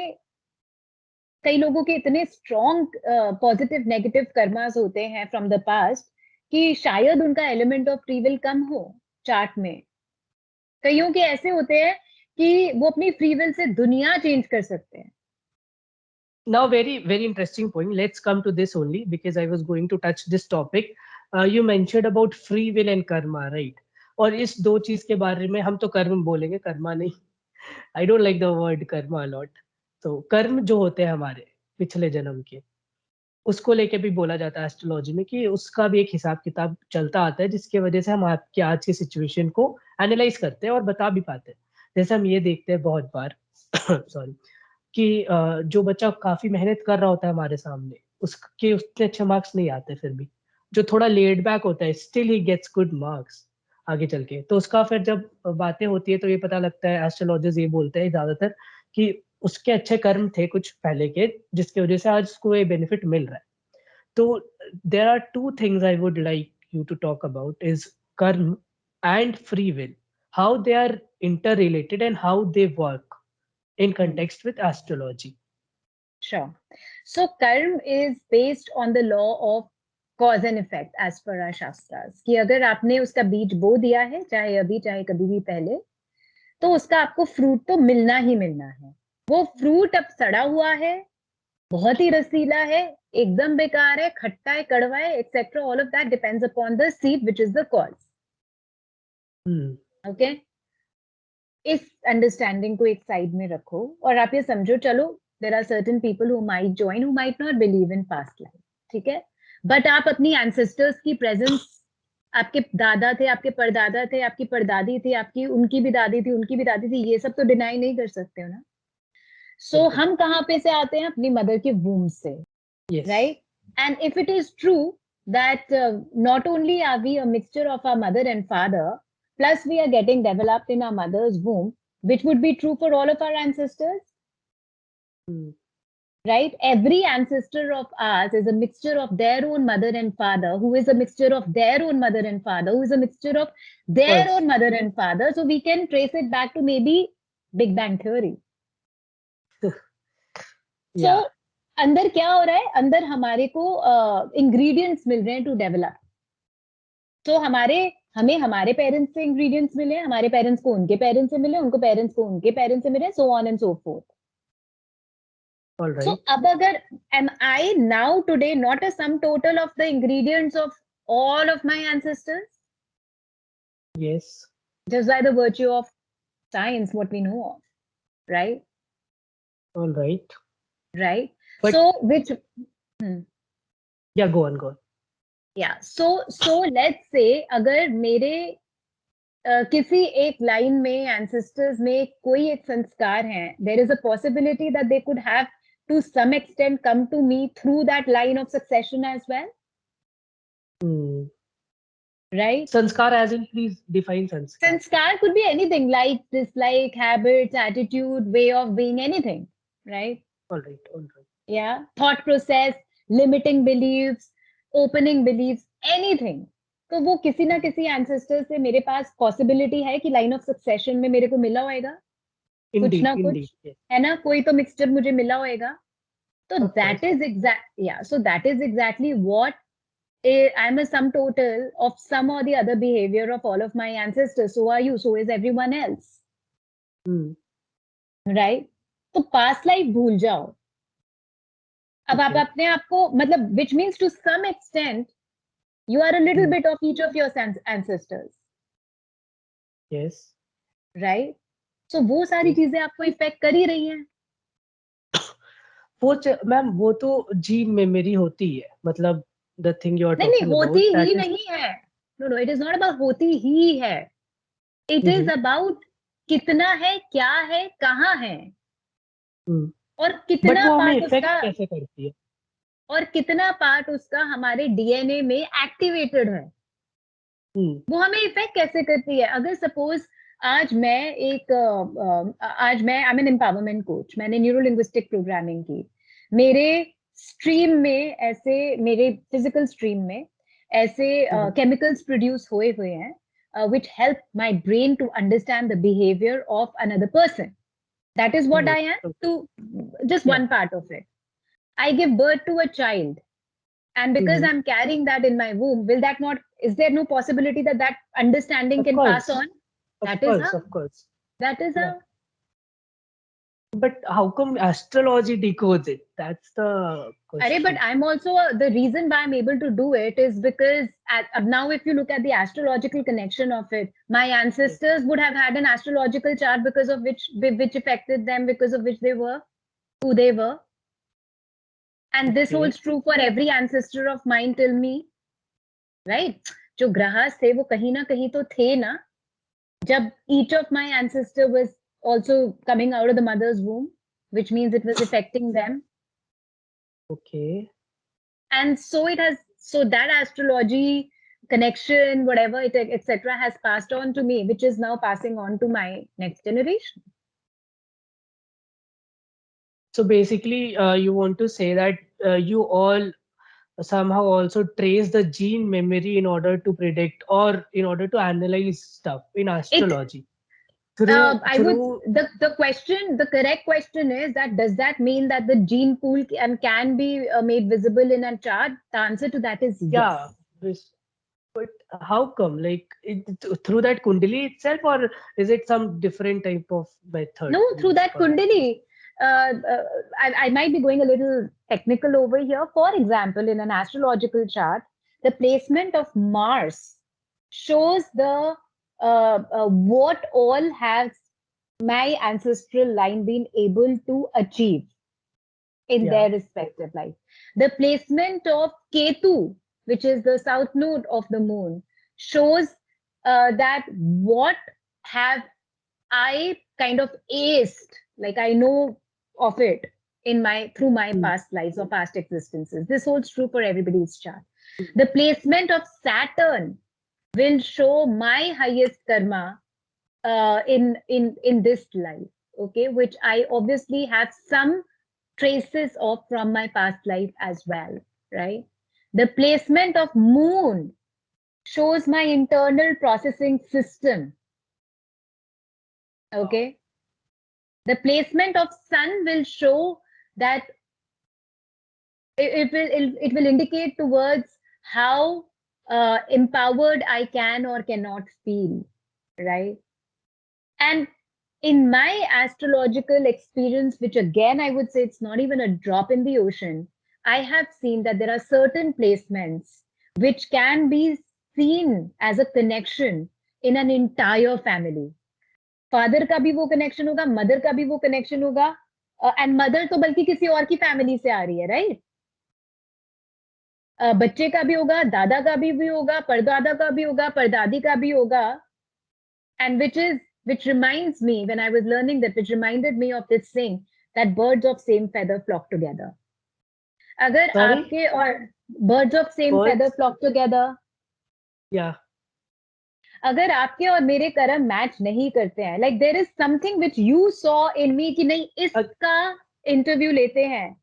कई लोगों के इतने स्ट्रॉन्ग पॉजिटिव नेगेटिव कर्मास होते हैं फ्रॉम द पास्ट कि शायद उनका element of free will come हो चार्ट में. कईयों के ऐसे होते हैं कि वो अपनी फ्री विल से दुनिया चेंज कर सकते हैं. Now, very interesting point. Let's come to this only because I was going to touch this topic. You mentioned about free will and karma, right? और इस दो चीज के बारे में हम तो कर्म बोलेंगे, कर्मा नहीं. I don't like the word karma a lot. तो कर्म जो होते हैं हमारे पिछले जन्म के, उसको लेके भी बोला जाता है एस्ट्रोलॉजी में कि उसका भी एक हिसाब किताब चलता आता है जिसकी वजह से हम आपकी आज की सिचुएशन को एनालाइज करते हैं और बता भी पाते हैं. जैसे हम ये देखते हैं बहुत बार सॉरी, कि जो बच्चा काफी मेहनत कर रहा होता है हमारे सामने, उसके उतने अच्छे मार्क्स नहीं आते, फिर भी जो थोड़ा लेड बैक होता है still he gets good marks आगे चल के. तो उसका फिर जब बातें होती है तो ये पता लगता है, एस्ट्रोलॉजर्स ये बोलते हैं ज्यादातर कि उसके अच्छे कर्म थे कुछ पहले के जिसकी वजह से आज उसको ये बेनिफिट मिल रहा है. तो there are two things I would like you to talk about is karma and free will, how they are interrelated and how they work in context with astrology. Sure. So karma is based on the law of cause and effect as per our shastras. कि अगर आपने उसका बीज बो दिया है, चाहे अभी चाहे कभी भी पहले, तो उसका आपको फ्रूट तो मिलना ही मिलना है. वो फ्रूट अब सड़ा हुआ है, बहुत ही रसीला है, एकदम बेकार है, खट्टा है, कड़वा है, etcetera, all of that depends upon the seed which is the cause. Okay, इस अंडरस्टैंडिंग को एक साइड में रखो और आप ये समझो, चलो there are certain people who might join who might not believe in past life, ठीक है, बट आप अपनी एंसेस्टर्स की प्रेजेंस, आपके दादा थे, आपके परदादा थे, आपकी परदादी थी, आपकी उनकी भी दादी थी, उनकी भी दादी थी, ये सब तो डिनाई नहीं कर सकते हो ना. सो हम कहाँ पे से आते हैं? अपनी मदर के वूम से, right? And if it is true that not only are we a mixture of our mother and father, plus we are getting developed in our mother's womb, which would be true for all of our ancestors. Right? Every ancestor of ours is a mixture of their own mother and father, who is a mixture of their own mother and father, who is a mixture of their own mother and father. So we can trace it back to maybe Big Bang Theory. So अंदर क्या हो रहा है? अंदर हमारे को ingredients मिल रहे हैं टू डेवलप. तो हमें हमारे पेरेंट्स से इंग्रेडिएंट्स मिले, हमारे पेरेंट्स को उनके पेरेंट्स से मिले, उनको पेरेंट्स को उनके पेरेंट्स से मिले, so on and so fourth. So अब अगर am I now today not a sum total of the ingredients of all of my ancestors? Yes. Just by the virtue of science, what we know of, right? All right. Right. But so Yeah, go on, go on. Yeah, so let's say अगर मेरे किसी एक line में ancestors में कोई एक संस्कार है, there is a possibility that they could have to some extent come to me through that line of succession as well, Hmm. Right? Sanskar, as in, please define sanskar. Sanskar could be anything like dislike, habits, attitude, way of being, anything, right? All right, all right. Yeah, thought process, limiting beliefs, opening beliefs, anything. तो वो किसी ना किसी ancestor से मेरे पास possibility है कि line of succession में मेरे को मिला होएगा, कुछ Indeed, ना indeed. कुछ, Yes, है ना, कोई तो मिक्सचर मुझे मिला होएगा. तो of that course. Is exact, yeah, so that is exactly what I am a sum total of some or the other behavior of all of my ancestors. So are you, so is everyone else, Hmm. right? तो past life भूल जाओ. अब आप Okay. अपने आप को, मतलब, which means to some extent you are a little Hmm. bit of each of your ancestors, Yes. right? So वो सारी Yes. चीजें आपको इफेक्ट कर ही रही हैं. वो मैम वो तो जीन मेमोरी होती है, मतलब the thing you are नहीं नहीं, talking होती about, ही that is. नहीं है. No no, it is not about होती ही है. It is Mhm. अबाउट कितना है, क्या है, कहाँ है, Hmm. और बट कितना वो हमें पार्ट इफेक्ट उसका, कैसे करती है? और कितना पार्ट उसका हमारे डीएनए में एक्टिवेटेड है. Hmm. वो हमें इफेक्ट कैसे करती है? अगर सपोज आज मैं एक आज मैं I am an empowerment coach, मैंने न्यूरो लिंग्विस्टिक प्रोग्रामिंग की, मेरे स्ट्रीम में ऐसे, मेरे फिजिकल स्ट्रीम में ऐसे Mhm. केमिकल्स प्रोड्यूस हुए हुए हैं which help my brain to understand the behavior of another person. That is what I Right. am, Okay. to just Yeah. one part of it. I give birth to a child, and because Mhm. I'm carrying that in my womb, will that not, is there no possibility that that understanding Of can pass course. on? Of That is course. how, Of course. that is Yeah. how. But how come astrology decodes it? That's the Arey, but question. I'm also, the reason why I'm able to do it is because now if you look at the astrological connection of it, my Yes. ancestors would have had an astrological chart because of which affected them, because of which they were who they were. And this Okay. holds true for every ancestor of mine till me, right? जो ग्रहास थे वो कहीं ना कहीं तो थे ना, जब each of my ancestor was also coming out of the mother's womb, which means it was affecting them. Okay. And so it has, so that astrology connection, whatever it, etc., has passed on to me, which is now passing on to my next generation. So basically, you want to say that you all somehow also trace the gene memory in order to predict or in order to analyze stuff in It, astrology through I would, through. the question, the correct question is that does that mean that the gene pool can be made visible in a chart? The answer to that is yes. Yeah. This, but how come? Like through that kundali itself, or is it some different type of method No, through used that for that? kundali. I might be going a little technical over here. For example, in an astrological chart, the placement of Mars shows the what all has my ancestral line been able to achieve in Yeah. their respective life. The placement of Ketu, which is the south node of the moon, shows that what have I kind of aced, like I know of it in my through my Hmm. past lives or past existences. This holds true for everybody's chart. The placement of Saturn will show my highest karma in this life, okay, which I obviously have some traces of from my past life as well, right? The placement of Moon shows my internal processing system, okay. The placement of Sun will show that it will indicate towards how empowered I can or cannot feel, right? And in my astrological experience, which again I would say it's not even a drop in the ocean, I have seen that there are certain placements which can be seen as a connection in an entire family. Father का भी वो connection होगा, mother का भी वो connection होगा, and mother तो बल्कि किसी और की फैमिली से आ रही है, राइट? बच्चे का भी होगा, दादा का भी होगा, परदादा का भी होगा, परदादी का भी होगा. And which reminds me, when I was learning that, which reminded me of this saying that birds of same feather flock together. अगर Sorry, आपके और birds of same feather birds. flock together, Yeah. अगर आपके और मेरे कर्म match नहीं करते हैं, like there is something which you saw in me कि नहीं इसका इंटरव्यू लेते हैं.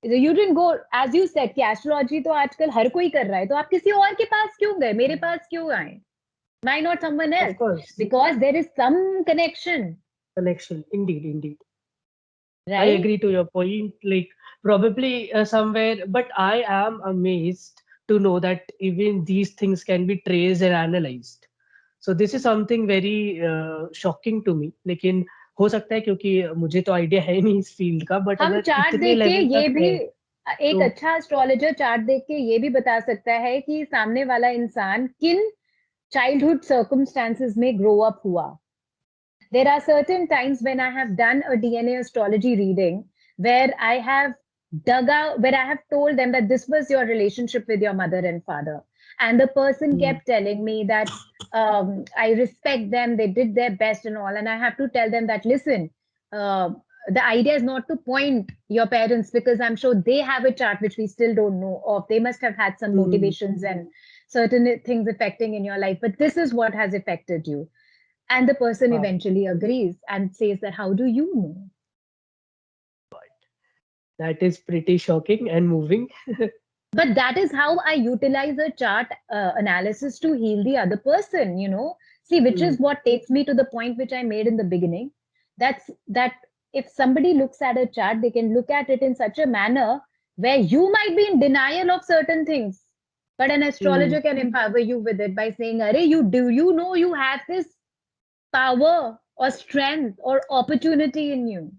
You didn't go, as you said, कि एस्ट्रोलॉजी तो आजकल हर कोई कर रहा है, तो आप किसी और के पास क्यों गए, मेरे पास क्यों आए? Why not someone Of else? course. Because there is some connection, Connection. Indeed. I right? agree to your point. Like probably somewhere, but I am amazed to know that even these things can be traced and analyzed. So this is something very shocking to me. लेकिन हो सकता है क्योंकि मुझे तो idea है नहीं इस फील्ड का, बट हम अगर चार्ट इतने देख के लेवल ये तक भी, है एक तो अच्छा एस्ट्रोलॉजर चार्ट देख के ये भी बता सकता है कि सामने वाला इंसान किन चाइल्डहुड सर्कमस्टांसेस में ग्रो अप हुआ. There are certain times when I have done a DNA astrology reading where I have dug out, where I have told them that this was your relationship with your mother and father. And the person kept telling me that I respect them, they did their best and all. And I have to tell them that, listen, the idea is not to point your parents because I'm sure they have a chart which we still don't know of. They must have had some motivations and certain things affecting in your life, but this is what has affected you. And the person wow, eventually agrees and says that, how do you know? that is pretty shocking and moving. But that is how I utilize a chart analysis to heal the other person, you know. See, which is what takes me to the point which I made in the beginning. That if somebody looks at a chart, they can look at it in such a manner where you might be in denial of certain things, but an astrologer can empower you with it by saying, "Arey, you know you have this power or strength or opportunity in you."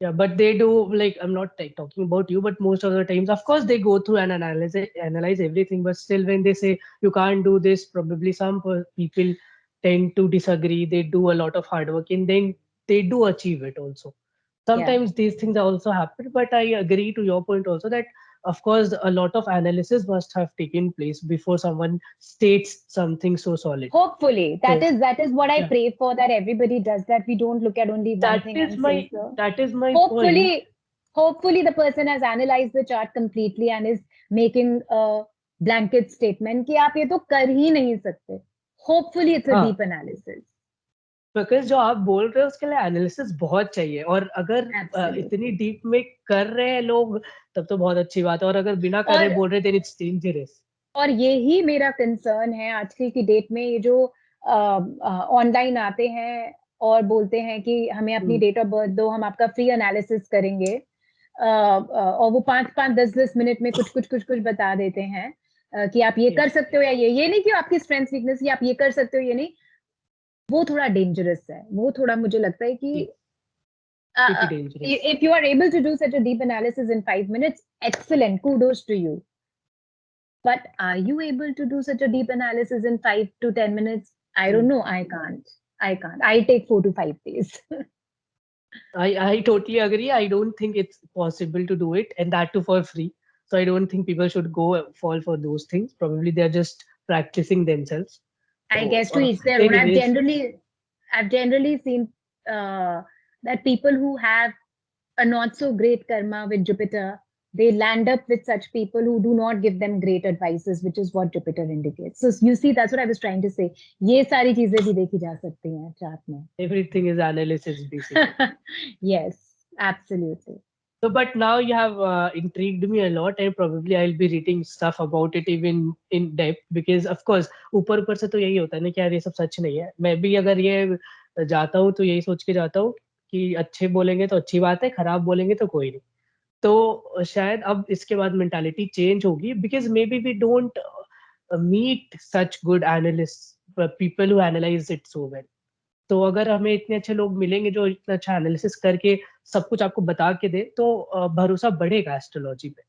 Yeah, but they do, like, I'm not like talking about you, but most of the times, of course, they go through and analyze everything. But still, when they say you can't do this, probably some people tend to disagree. They do a lot of hard work and then they do achieve it also. Yeah. Sometimes these things also happen, but I agree to your point also that, of course, a lot of analysis must have taken place before someone states something so solid. Hopefully, So, that is what I yeah, pray for, that everybody does that. We don't look at only one that thing is and say my so. that is my point. Hopefully, hopefully the person has analyzed the chart completely and is making a blanket statement कि आप ये तो कर ही नहीं सकते. Hopefully, it's a हाँ, deep analysis. Because जो आप बोल रहे हो उसके लिए एनालिसिस बहुत चाहिए और अगर इतनी Absolutely. डीप में कर रहे हैं लोग तब तो बहुत अच्छी बात है और अगर बिना कर रहे और बोल रहे देन इट्स डेंजरस. और यही मेरा कंसर्न है आजकल की डेट में, ये जो ऑनलाइन आते हैं और बोलते हैं कि हमें अपनी डेट ऑफ बर्थ दो, हम आपका फ्री एनालिसिस करेंगे, और वो 5-5, 10-10 मिनट में कुछ बता देते हैं कि आप ये कर सकते हो या ये नहीं कि आपकी स्ट्रेंथ वीकनेस, ये आप ये कर सकते हो ये नहीं. वो थोड़ा डेंजरस है, वो थोड़ा मुझे लगता है कि pretty dangerous. if you are able to do such a deep analysis in 5 minutes, excellent, kudos to you. But are you able to do such a deep analysis in 5 to 10 minutes? I don't know. I can't. I take 4 to 5 days. I totally agree. I don't think it's possible to do it and that too for free. So I don't think people should go fall for those things. Probably they're just practicing themselves. I So guess to each their own. anyways, I've generally seen that people who have a not so great karma with Jupiter, they land up with such people who do not give them great advices, which is what Jupiter indicates. So you see, that's what I was trying to say. ये सारी चीजें भी देखी जा सकती हैं chart में. everything is analysis basically. Yes, absolutely. So, but now you have intrigued me a lot, and probably I'll be reading stuff about it even in depth because, of course, ऊपर से तो यही होता है ना कि यार ये सब सच नहीं है. मैं भी अगर ये जाता हूँ तो यही सोच के जाता हूँ कि अच्छे बोलेंगे तो अच्छी बात है, खराब बोलेंगे तो कोई नहीं. तो शायद अब इसके बाद मेंटालिटी चेंज होगी because maybe we don't meet such good analysts, people who analyze it so well. तो अगर हमें इतने अच्छे लोग मिलेंगे जो इतना अच्छा एनालिसिस करके सब कुछ आपको बता के दे तो भरोसा बढ़ेगा एस्ट्रोलॉजी पे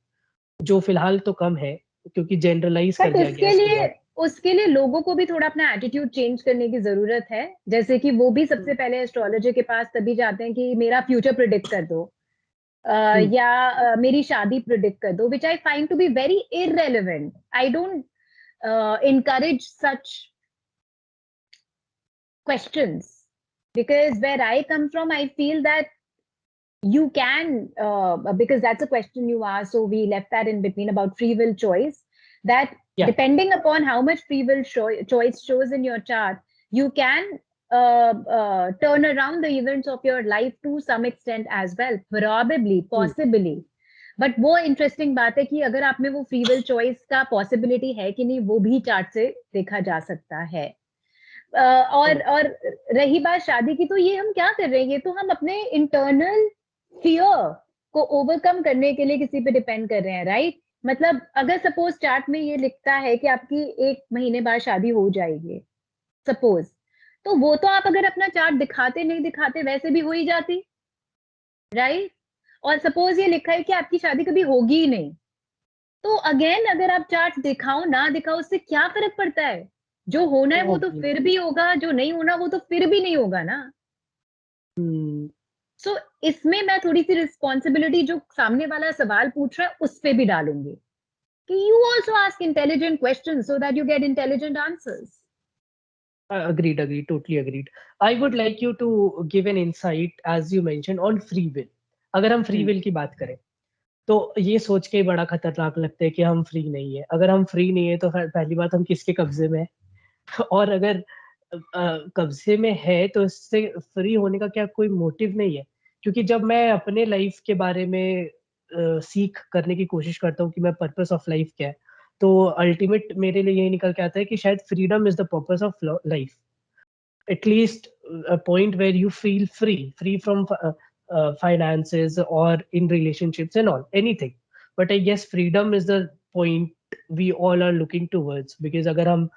जो फिलहाल तो कम है क्योंकि जनरलाइज कर बट दिया गया इसको बहुत. उसके लिए लोगों को भी थोड़ा अपना एटीट्यूड चेंज करने की जरूरत है. जैसे कि वो भी सबसे पहले एस्ट्रोलॉजर के पास तभी जाते हैं कि मेरा फ्यूचर प्रिडिक्ट कर दो. या मेरी शादी प्रिडिक्ट कर दो, which I find to be very irrelevant. I don't encourage such questions, because where I come from, I feel that you can, because that's a question you asked, so we left that in between about free will choice, that depending upon how much free will choice shows in your chart, you can turn around the events of your life to some extent as well, probably, possibly. But वो interesting बात है कि अगर आप में वो free will choice का possibility है कि नहीं, वो भी चार्ट से देखा जा सकता है. और रही बात शादी की, तो ये हम क्या कर रहे हैं, ये तो हम अपने इंटरनल फियर को ओवरकम करने के लिए किसी पे डिपेंड कर रहे हैं, राइट? मतलब अगर सपोज चार्ट में ये लिखता है कि आपकी 1 महीने बाद शादी हो जाएगी, सपोज, तो वो तो आप अगर अपना चार्ट दिखाते नहीं दिखाते वैसे भी हो ही जाती, राइट? और सपोज ये लिखा है कि आपकी शादी कभी होगी ही नहीं, तो अगेन अगर आप चार्ट दिखाओ ना दिखाओ, उससे क्या फर्क पड़ता है? जो होना है वो तो फिर भी होगा, जो नहीं होना वो तो फिर भी नहीं होगा ना. सो इसमें मैं थोड़ी सी रिस्पॉन्सिबिलिटी जो सामने वाला सवाल पूछ रहा है उस पे भी डालूंगी कि you also ask intelligent question so that you get intelligent answers. Agreed, totally agreed. I would like you to give an insight, as you mentioned, on free will. अगर हम फ्री विल की बात करें तो ये सोच के बड़ा खतरनाक लगता है कि हम फ्री नहीं है. अगर हम फ्री नहीं है तो पहली बात हम किसके कब्जे में है और अगर कब्जे में है तो इससे फ्री होने का क्या कोई मोटिव नहीं है. क्योंकि जब मैं अपने लाइफ के बारे में सीख करने की कोशिश करता हूँ कि मैं पर्पस ऑफ लाइफ क्या है, तो अल्टीमेट मेरे लिए यही निकल के आता है कि शायद freedom is the purpose of life. At least a point where you feel free from finances or in relationships and all anything, but I guess freedom is the point we all are looking towards, because अगर हम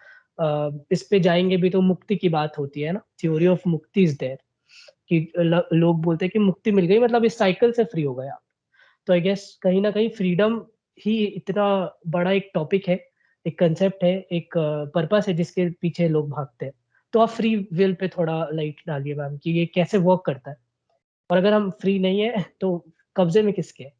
इस पे जाएंगे भी तो मुक्ति की बात होती है ना. थ्योरी ऑफ मुक्ति इज देयर कि लोग बोलते हैं कि मुक्ति मिल गई मतलब इस साइकिल से फ्री हो गए आप. तो आई गेस कहीं ना कहीं फ्रीडम ही इतना बड़ा एक टॉपिक है, एक कंसेप्ट है, एक पर्पस है जिसके पीछे लोग भागते हैं. तो आप फ्री विल पे थोड़ा लाइट डालिए मैम कि ये कैसे वर्क करता है, और अगर हम फ्री नहीं है तो कब्जे में किसके है?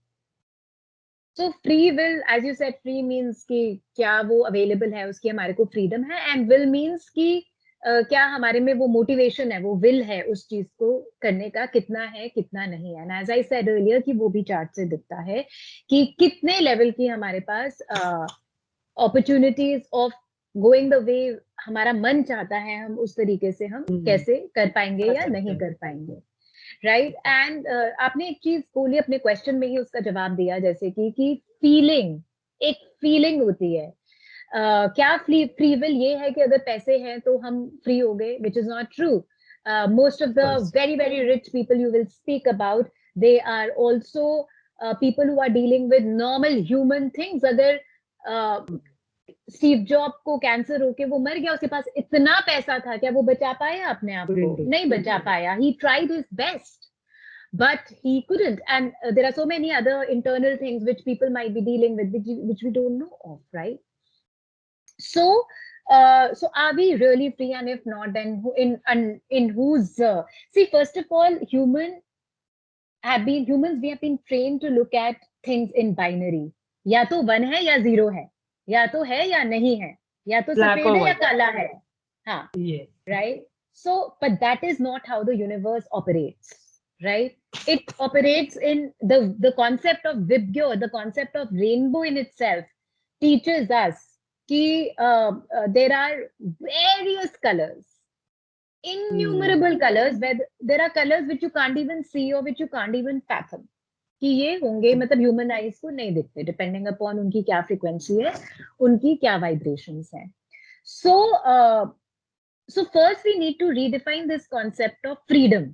So free will, as you said, free means कि क्या वो अवेलेबल है, उसकी हमारे को फ्रीडम है, and will means कि क्या हमारे में वो मोटिवेशन है, वो विल है उस चीज को करने का, कितना है कितना नहीं है. And as I said earlier कि वो भी चार्ट से दिखता है कि कितने लेवल की हमारे पास opportunities of going the way हमारा मन चाहता है, हम उस तरीके से हम कैसे कर पाएंगे या नहीं कर पाएंगे, राइट? एंड आपने एक चीज बोली अपने क्वेश्चन में ही, उसका जवाब दिया जैसे कि फीलिंग, एक फीलिंग होती है. क्या फ्री विल ये है कि अगर पैसे हैं तो हम फ्री हो गए, which is not true. Most of the very very rich people you will speak about, they are also people who are dealing with normal human things. अगर स्टीव जॉब को कैंसर होके वो मर गया, उसके पास इतना पैसा था, क्या वो बचा पाया अपने आप को? नहीं बचा पाया. He tried his best but he couldn't, and there are so many other internal things which people might be dealing with which we don't know of, right? So so are we really free, and if not, then in whose see, first of all, humans we have been trained to look at things in binary. या तो 1 है या 0 है, या तो है या नहीं है, या तो सफेद है या काला है. हाँ, right? So but that is not how the universe operates, right? It operates in the concept of Vijayy, the concept of rainbow in itself teaches us that there are various colors, innumerable colors, where there are colors which you can't even see or which you can't even fathom कि ये होंगे, मतलब human eyes को नहीं दिखते, depending upon उनकी क्या frequency है, उनकी क्या वाइब्रेशंस हैं. So first we need to redefine this concept of freedom.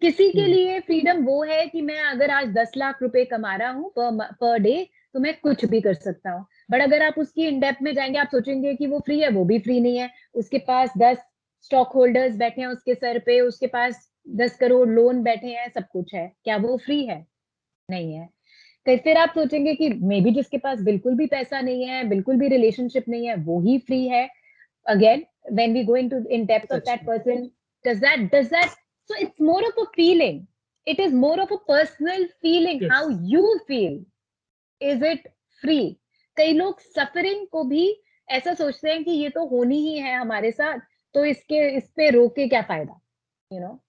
किसी के लिए फ्रीडम वो है कि मैं अगर आज 10 लाख रुपए कमा रहा हूँ पर डे, तो मैं कुछ भी कर सकता हूँ. बट अगर आप उसकी इन डेप्थ में जाएंगे, आप सोचेंगे कि वो फ्री है, वो भी फ्री नहीं है. उसके पास 10 स्टॉक होल्डर्स बैठे हैं उसके सर पे, उसके पास 10 करोड़ लोन बैठे हैं, सब कुछ है, क्या वो फ्री है? नहीं है. फिर आप सोचेंगे कि मे बी जिसके पास बिल्कुल भी पैसा नहीं है, बिल्कुल भी रिलेशनशिप नहीं है, वो ही फ्री है. Again, when we go into in depth of that person, does that so it's more of a feeling. It is more of a personal feeling, Yes. how you feel. Is it free? कई लोग suffering को भी ऐसा सोचते हैं कि ये तो होनी ही है हमारे साथ, तो इस पे रोके क्या फायदा, यू नो।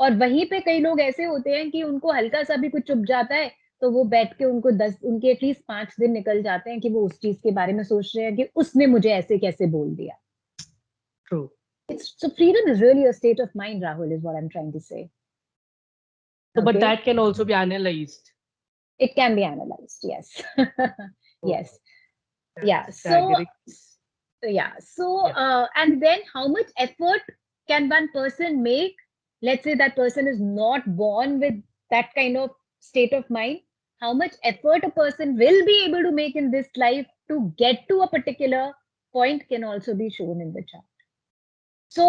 और वहीं पे कई लोग ऐसे होते हैं कि उनको हल्का सा भी कुछ चुभ जाता है, तो वो बैठ के उनके एटलीस्ट 5 दिन निकल जाते हैं कि वो उस चीज के बारे में सोच रहे हैं कि उसने मुझे ऐसे कैसे बोल दिया। True. So freedom is really a state of mind, Rahul, is what I'm trying to say. So, but Okay? that can also be analyzed. It can be analyzed, yes. Yes. Yeah. That's So, agrees. yeah. So, Yeah. and then how much effort can one person make? Let's say that person is not born with that kind of state of mind. How much effort a person will be able to make in this life to get to a particular point can also be shown in the chart. So,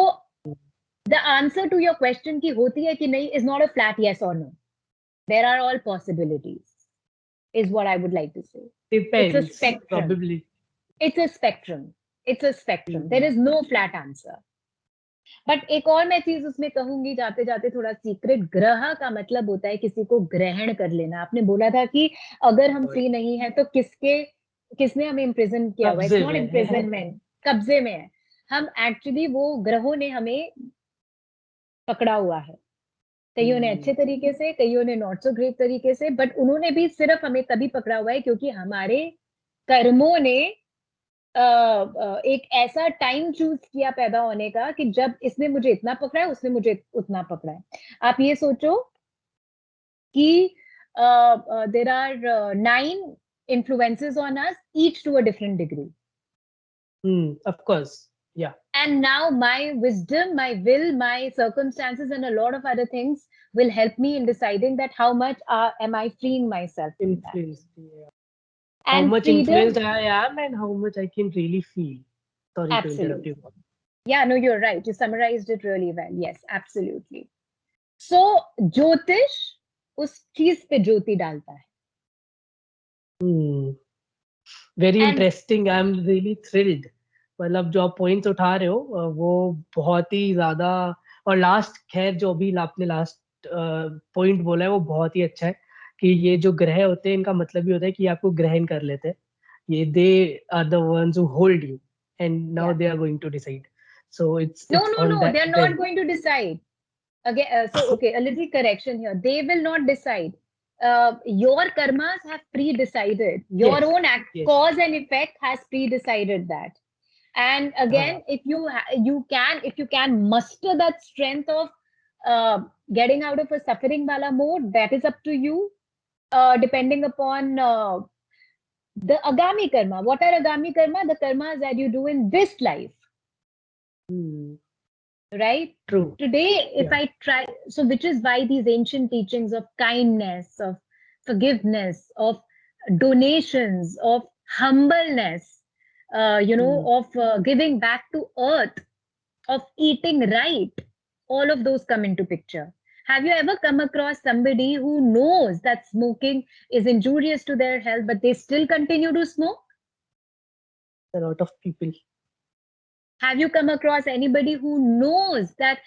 the answer to your question ki hoti hai ki nahi is not a flat yes or no. There are all possibilities, is what I would like to say. It's a Depends, spectrum. probably. It's a spectrum. It's a spectrum. There is no flat answer. But एक और मैं चीज उसमें कहूंगी जाते जाते, थोड़ा secret, ग्रह का मतलब होता है किसी को ग्रहण कर लेना। आपने बोला था कि अगर हम फ्री नहीं है तो किसने हमें इम्प्रिजन किया हुआ है? इट्स नॉट इम्प्रिजनमेंट, कब्जे में है हम। एक्चुअली वो ग्रहों ने हमें पकड़ा हुआ है, कईयों ने अच्छे तरीके से, कईयों ने नॉट सो ग्रेट तरीके से, बट उन्होंने भी सिर्फ हमें तभी पकड़ा हुआ है क्योंकि हमारे कर्मों ने एक ऐसा टाइम चूज किया पैदा होने का कि जब इसने मुझे इतना पकड़ा है, उसने मुझे उतना पकड़ा है। आप ये सोचो कि there are 9 influences on us, each to a different degree. Of course. Yeah. And now my wisdom, my will, my circumstances, and a lot of other things will help me in deciding that how much am I freeing myself from that. Yeah. And how much freedom, influenced I am and how much I can really feel. Sorry to interrupt absolutely. you. Yeah, no, you're right. You summarized it really well. Yes, absolutely. So, ज्योतिष उस चीज पे ज्योति डालता है। Very interesting. I'm really thrilled. मतलब जो आप points उठा रहे हो वो बहुत ही ज्यादा, और लास्ट खैर जो भी आपने लास्ट पॉइंट बोला है वो बहुत ही अच्छा है कि ये जो ग्रह होते हैं इनका मतलब ही होता है कि आपको ग्रहण कर लेते हैं, ये they are the ones who hold you and now they are going to decide, so it's no, on that they are not going to decide. Again, so okay, a little correction here. They will not decide. Your karmas have pre-decided. Your own cause and effect has pre-decided that. And again, if you can muster that strength of getting out of a suffering wala mode, that is up to you. Depending upon the agami karma. What are agami karma? The karmas that you do in this life. Right? True. Today, if I try, so which is why these ancient teachings of kindness, of forgiveness, of donations, of humbleness, of giving back to earth, of eating right, all of those come into picture. Have you ever come across somebody who knows that smoking is injurious to their health, but they still continue to smoke? A lot of people. Have you come across anybody who knows that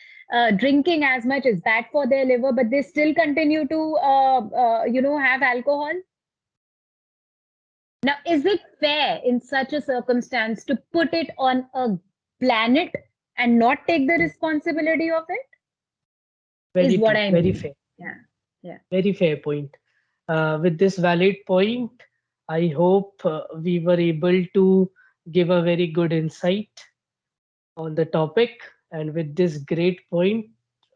drinking as much is bad for their liver, but they still continue to, have alcohol? Now, is it fair in such a circumstance to put it on a planet and not take the responsibility of it? Very is what true. I Very mean. fair. Yeah. Very fair point. With this valid point, I hope we were able to give a very good insight on the topic. And with this great point,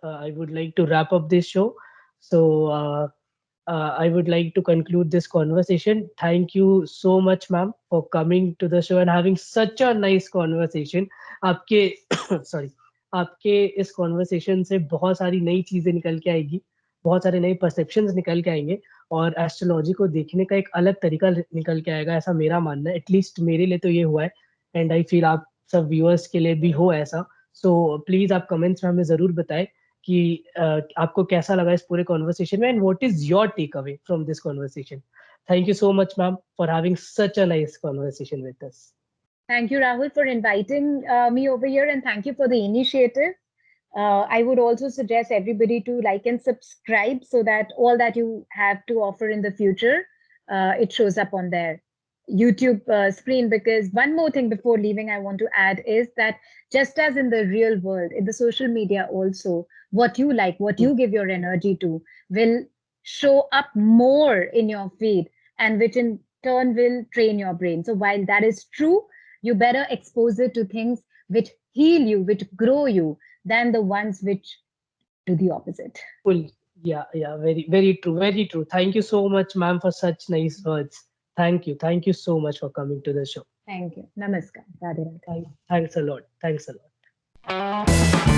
I would like to wrap up this show. So I would like to conclude this conversation. Thank you so much, ma'am, for coming to the show and having such a nice conversation. आपके sorry, आपके इस conversation से बहुत सारी नई चीजें निकल के आएगी, बहुत सारे नए perceptions निकल के आएंगे और एस्ट्रोलॉजी को देखने का एक अलग तरीका निकल के आएगा, ऐसा मेरा मानना है। एटलीस्ट मेरे लिए तो ये हुआ है एंड आई फील आप सब व्यूअर्स के लिए भी हो ऐसा। सो प्लीज आप कमेंट्स में हमें जरूर बताएं कि आपको कैसा लगा इस पूरे कॉन्वर्सेशन में and what is your take away from this conversation. Thank you so much ma'am for having such a nice conversation with us. Thank you, Rahul, for inviting me over here, and thank you for the initiative. I would also suggest everybody to like and subscribe so that all that you have to offer in the future, it shows up on their YouTube screen. Because one more thing before leaving, I want to add is that just as in the real world, in the social media also, what you like, what you give your energy to, will show up more in your feed, and which in turn will train your brain. So while that is true, you better expose it to things which heal you, which grow you, than the ones which do the opposite. Full. Yeah, yeah, very, very true, very true. Thank you so much, ma'am, for such nice words. Thank you so much for coming to the show. Thank you. Namaskar. Radhe Radhe. Thanks a lot. Thanks a lot.